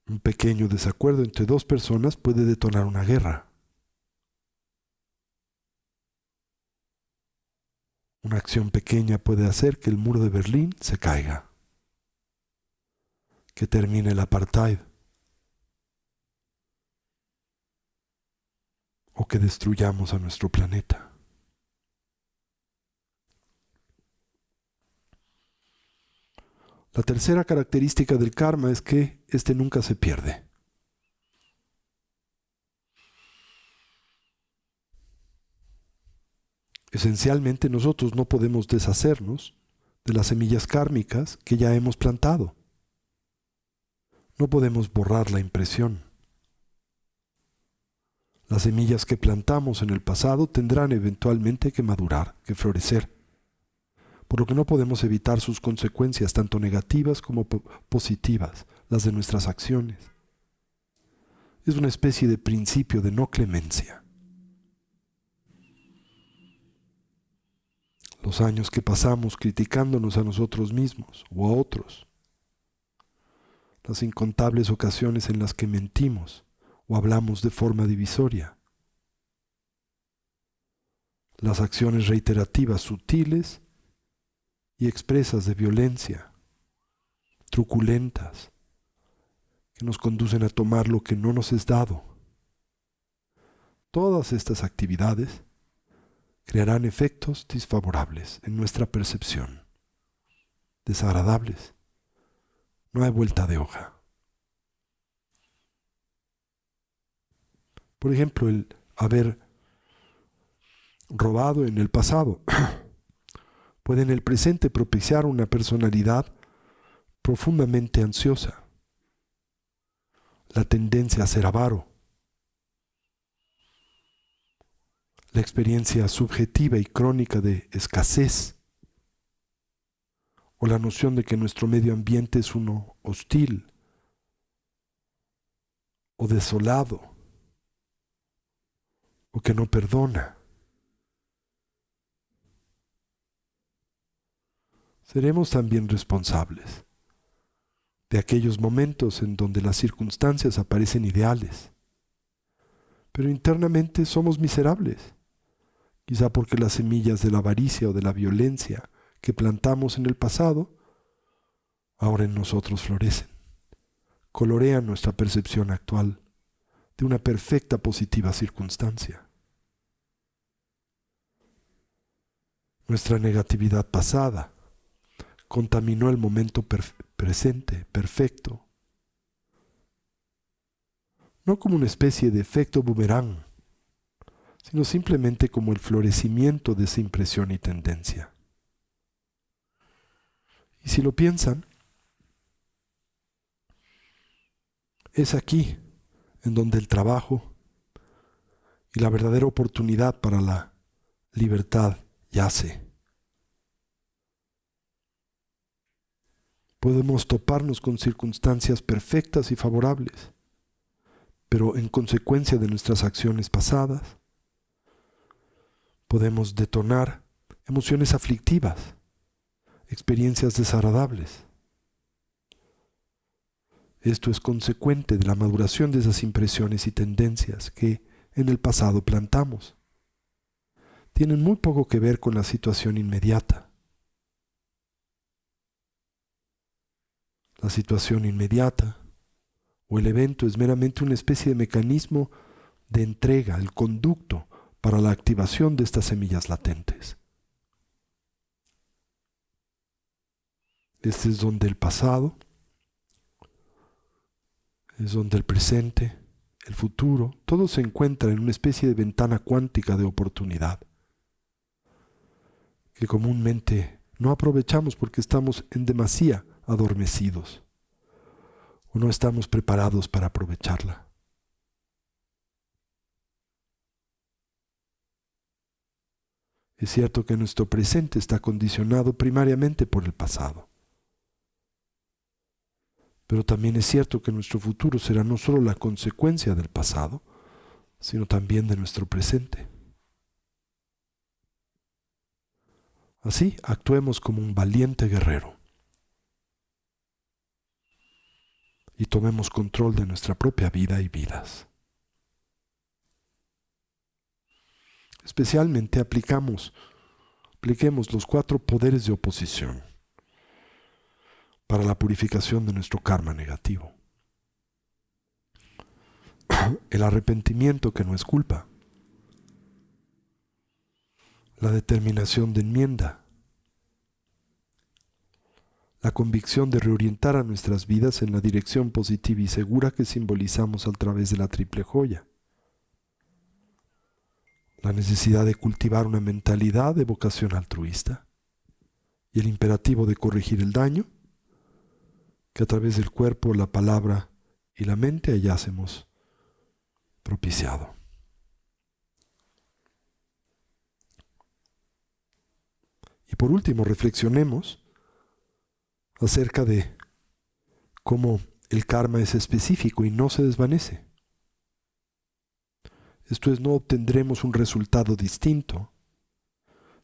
Un pequeño desacuerdo entre dos personas puede detonar una guerra. Una acción pequeña puede hacer que el muro de Berlín se caiga, que termine el apartheid, o que destruyamos a nuestro planeta. La tercera característica del karma es que este nunca se pierde. Esencialmente nosotros no podemos deshacernos de las semillas kármicas que ya hemos plantado. No podemos borrar la impresión. Las semillas que plantamos en el pasado tendrán eventualmente que madurar, que florecer, por lo que no podemos evitar sus consecuencias tanto negativas como positivas, las de nuestras acciones. Es una especie de principio de no clemencia. Los años que pasamos criticándonos a nosotros mismos o a otros, las incontables ocasiones en las que mentimos o hablamos de forma divisoria, las acciones reiterativas sutiles y expresas de violencia, truculentas, que nos conducen a tomar lo que no nos es dado. Todas estas actividades crearán efectos desfavorables en nuestra percepción, desagradables. No hay vuelta de hoja. Por ejemplo, el haber robado en el pasado puede en el presente propiciar una personalidad profundamente ansiosa, la tendencia a ser avaro, la experiencia subjetiva y crónica de escasez, o la noción de que nuestro medio ambiente es uno hostil o desolado, o que no perdona. Seremos también responsables de aquellos momentos en donde las circunstancias aparecen ideales, pero internamente somos miserables, quizá porque las semillas de la avaricia o de la violencia que plantamos en el pasado, ahora en nosotros florecen, colorean nuestra percepción actual de una perfecta positiva circunstancia. Nuestra negatividad pasada contaminó el momento presente, perfecto, no como una especie de efecto boomerang, sino simplemente como el florecimiento de esa impresión y tendencia. Y si lo piensan, es aquí en donde el trabajo y la verdadera oportunidad para la libertad yace. Podemos toparnos con circunstancias perfectas y favorables, pero en consecuencia de nuestras acciones pasadas, podemos detonar emociones aflictivas, experiencias desagradables. Esto es consecuente de la maduración de esas impresiones y tendencias que en el pasado plantamos. Tienen muy poco que ver con la situación inmediata. La situación inmediata o el evento es meramente una especie de mecanismo de entrega, el conducto para la activación de estas semillas latentes. Este es donde el pasado, es donde el presente, el futuro, todo se encuentra en una especie de ventana cuántica de oportunidad que comúnmente no aprovechamos porque estamos en demasía adormecidos o no estamos preparados para aprovecharla. Es cierto que nuestro presente está condicionado primariamente por el pasado, pero también es cierto que nuestro futuro será no solo la consecuencia del pasado, sino también de nuestro presente. Así, actuemos como un valiente guerrero y tomemos control de nuestra propia vida y vidas. Especialmente apliquemos los 4 poderes de oposición para la purificación de nuestro karma negativo. El arrepentimiento, que no es culpa. La determinación de enmienda. La convicción de reorientar a nuestras vidas en la dirección positiva y segura que simbolizamos a través de la triple joya. La necesidad de cultivar una mentalidad de vocación altruista. Y el imperativo de corregir el daño que a través del cuerpo, la palabra y la mente hayásemos propiciado. Y por último, reflexionemos acerca de cómo el karma es específico y no se desvanece. Esto es, no obtendremos un resultado distinto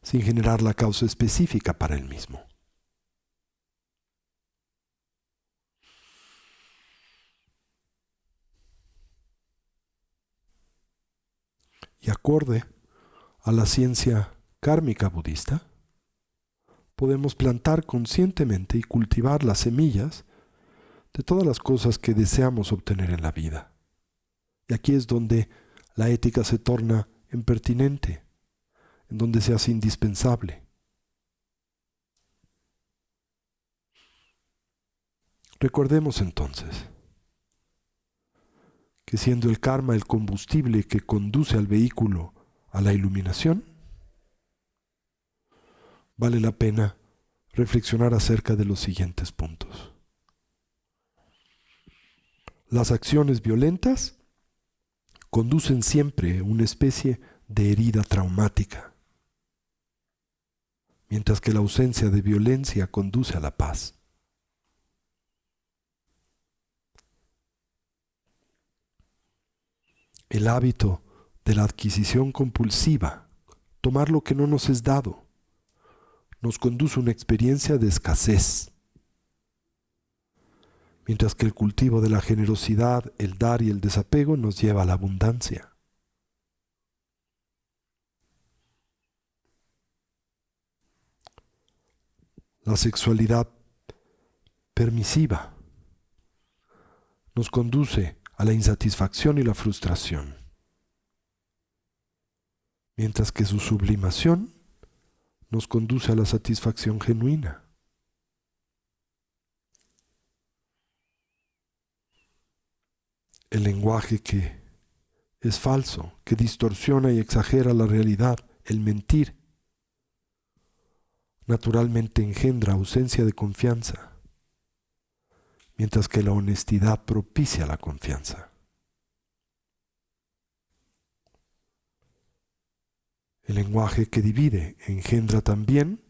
sin generar la causa específica para el mismo. Y acorde a la ciencia kármica budista, podemos plantar conscientemente y cultivar las semillas de todas las cosas que deseamos obtener en la vida. Y aquí es donde la ética se torna impertinente, en donde se hace indispensable. Recordemos entonces que siendo el karma el combustible que conduce al vehículo a la iluminación, vale la pena reflexionar acerca de los siguientes puntos. Las acciones violentas conducen siempre a una especie de herida traumática, mientras que la ausencia de violencia conduce a la paz. El hábito de la adquisición compulsiva, tomar lo que no nos es dado, nos conduce a una experiencia de escasez, mientras que el cultivo de la generosidad, el dar y el desapego nos lleva a la abundancia. La sexualidad permisiva nos conduce a la insatisfacción y la frustración, mientras que su sublimación nos conduce a la satisfacción genuina. El lenguaje que es falso, que distorsiona y exagera la realidad, el mentir, naturalmente engendra ausencia de confianza, mientras que la honestidad propicia la confianza. El lenguaje que divide engendra también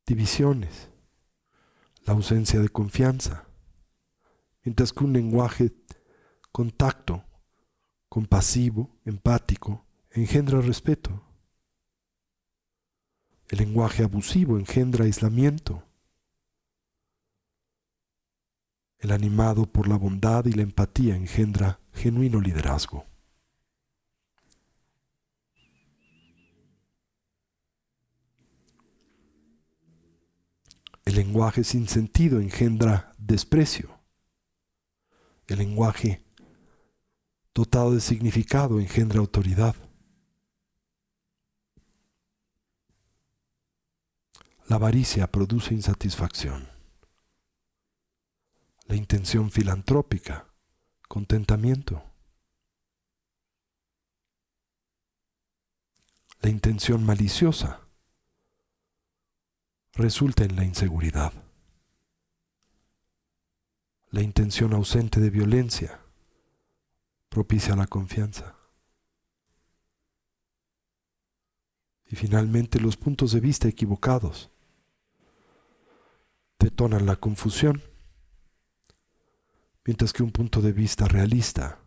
divisiones, la ausencia de confianza, mientras que un lenguaje contacto, compasivo, empático, engendra respeto. El lenguaje abusivo engendra aislamiento. El animado por la bondad y la empatía engendra genuino liderazgo. El lenguaje sin sentido engendra desprecio. El lenguaje dotado de significado engendra autoridad. La avaricia produce insatisfacción. La intención filantrópica, contentamiento. La intención maliciosa resulta en la inseguridad. La intención ausente de violencia propicia la confianza. Y finalmente los puntos de vista equivocados detonan la confusión, mientras que un punto de vista realista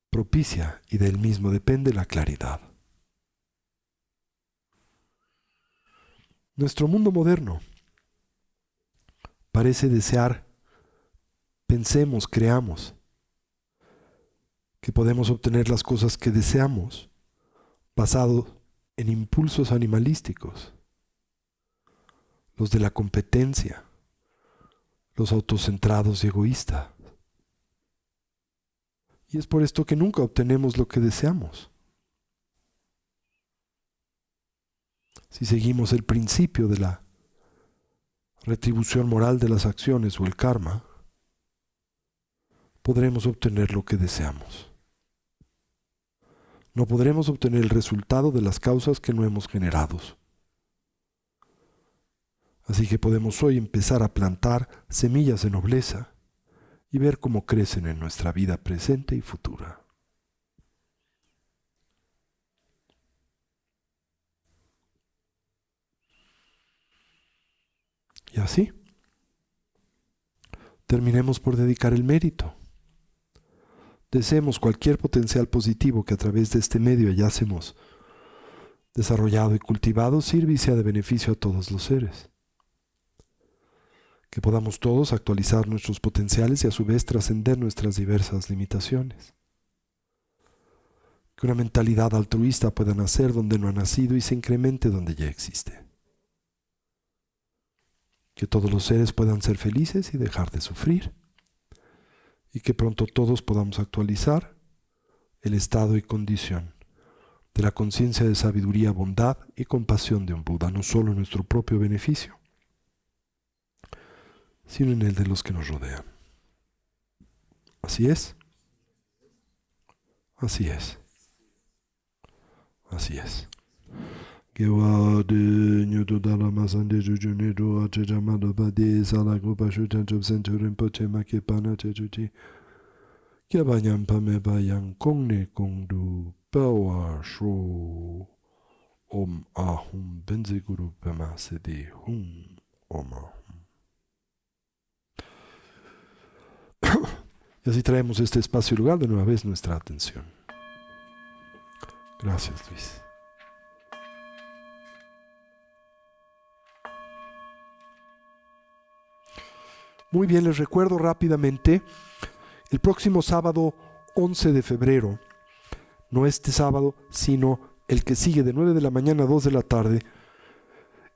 propicia y de él mismo depende la claridad. Nuestro mundo moderno parece desear, pensemos, creamos, que podemos obtener las cosas que deseamos basado en impulsos animalísticos, los de la competencia, los autocentrados y egoístas. Y es por esto que nunca obtenemos lo que deseamos. Si seguimos el principio de la retribución moral de las acciones o el karma, podremos obtener lo que deseamos. No podremos obtener el resultado de las causas que no hemos generado. Así que podemos hoy empezar a plantar semillas de nobleza y ver cómo crecen en nuestra vida presente y futura. Y así, terminemos por dedicar el mérito. Deseemos cualquier potencial positivo que a través de este medio hayásemos desarrollado y cultivado sirva y sea de beneficio a todos los seres. Que podamos todos actualizar nuestros potenciales y a su vez trascender nuestras diversas limitaciones. Que una mentalidad altruista pueda nacer donde no ha nacido y se incremente donde ya existe. Que todos los seres puedan ser felices y dejar de sufrir. Y que pronto todos podamos actualizar el estado y condición de la conciencia de sabiduría, bondad y compasión de un Buda, no solo en nuestro propio beneficio, sino en el de los que nos rodean. Así es. Así es. Así es. Om Ahum Benze Guru Pema Sede Hum Om Ahum. Y así traemos este espacio y lugar de nueva vez nuestra atención. Gracias, Luis. Muy bien, les recuerdo rápidamente, el próximo sábado 11 de febrero, no este sábado, sino el que sigue de 9 de la mañana a 2 de la tarde,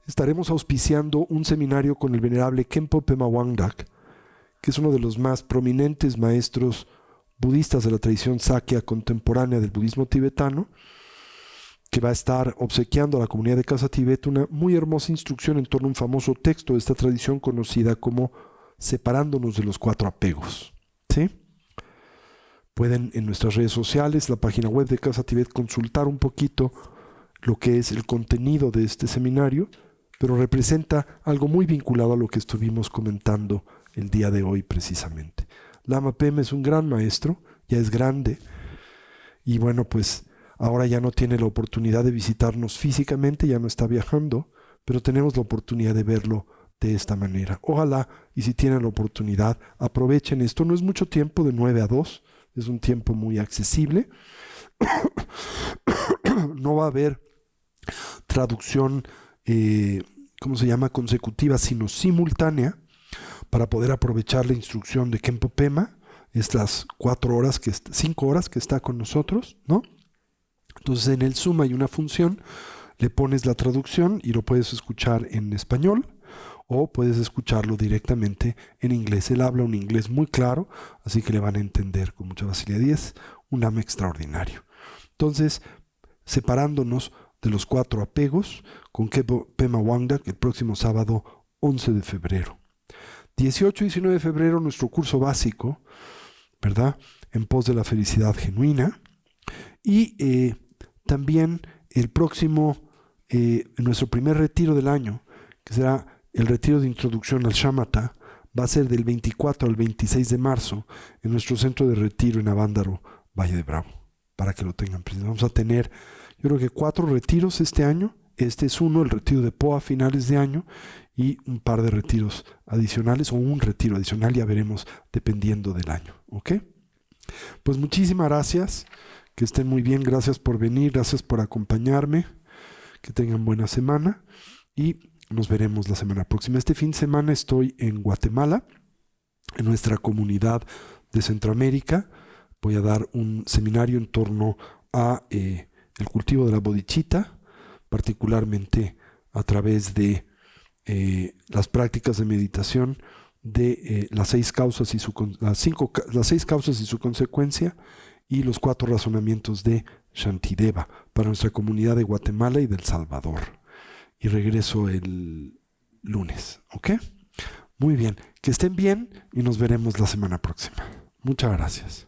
estaremos auspiciando un seminario con el venerable Khenpo Pema Wangdak, que es uno de los más prominentes maestros budistas de la tradición Sakya contemporánea del budismo tibetano, que va a estar obsequiando a la comunidad de Casa Tibet una muy hermosa instrucción en torno a un famoso texto de esta tradición conocida como Separándonos de los cuatro apegos. ¿Sí? Pueden en nuestras redes sociales, la página web de Casa Tibet, consultar un poquito lo que es el contenido de este seminario, pero representa algo muy vinculado a lo que estuvimos comentando el día de hoy precisamente. Lama Pema es un gran maestro, ya es grande, y bueno, pues ahora ya no tiene la oportunidad de visitarnos físicamente, ya no está viajando, pero tenemos la oportunidad de verlo de esta manera. Ojalá, y si tienen la oportunidad, aprovechen esto. No es mucho tiempo, de 9 a 2, es un tiempo muy accesible. No va a haber traducción, ¿cómo se llama?, consecutiva, sino simultánea, para poder aprovechar la instrucción de Khenpo Pema. Es las 5 horas que está con nosotros, ¿no? Entonces en el Zoom hay una función, le pones la traducción y lo puedes escuchar en español o puedes escucharlo directamente en inglés. Él habla un inglés muy claro, así que le van a entender con mucha facilidad y es un lama extraordinario. Entonces, separándonos de los 4 apegos con Khenpo Pema Wangdak el próximo sábado 11 de febrero. 18 y 19 de febrero nuestro curso básico, ¿verdad?, en pos de la felicidad genuina. Y también el próximo, nuestro primer retiro del año, que será el retiro de introducción al Shamatha, va a ser del 24 al 26 de marzo en nuestro centro de retiro en Avándaro, Valle de Bravo, para que lo tengan presente. Vamos a tener, yo creo que 4 retiros este año. Este es uno, el retiro de Poa a finales de año, y un par de retiros adicionales, o un retiro adicional, ya veremos dependiendo del año. ¿Ok? Pues muchísimas gracias, que estén muy bien, gracias por venir, gracias por acompañarme, que tengan buena semana y nos veremos la semana próxima. Este fin de semana estoy en Guatemala, en nuestra comunidad de Centroamérica. Voy a dar un seminario en torno a el cultivo de la bodhicitta, particularmente a través de las prácticas de meditación de las 6 causas y las 6 causas y su consecuencia, y los 4 razonamientos de Shantideva para nuestra comunidad de Guatemala y del Salvador. Y regreso el lunes, ¿ok? Muy bien, que estén bien y nos veremos la semana próxima. Muchas gracias.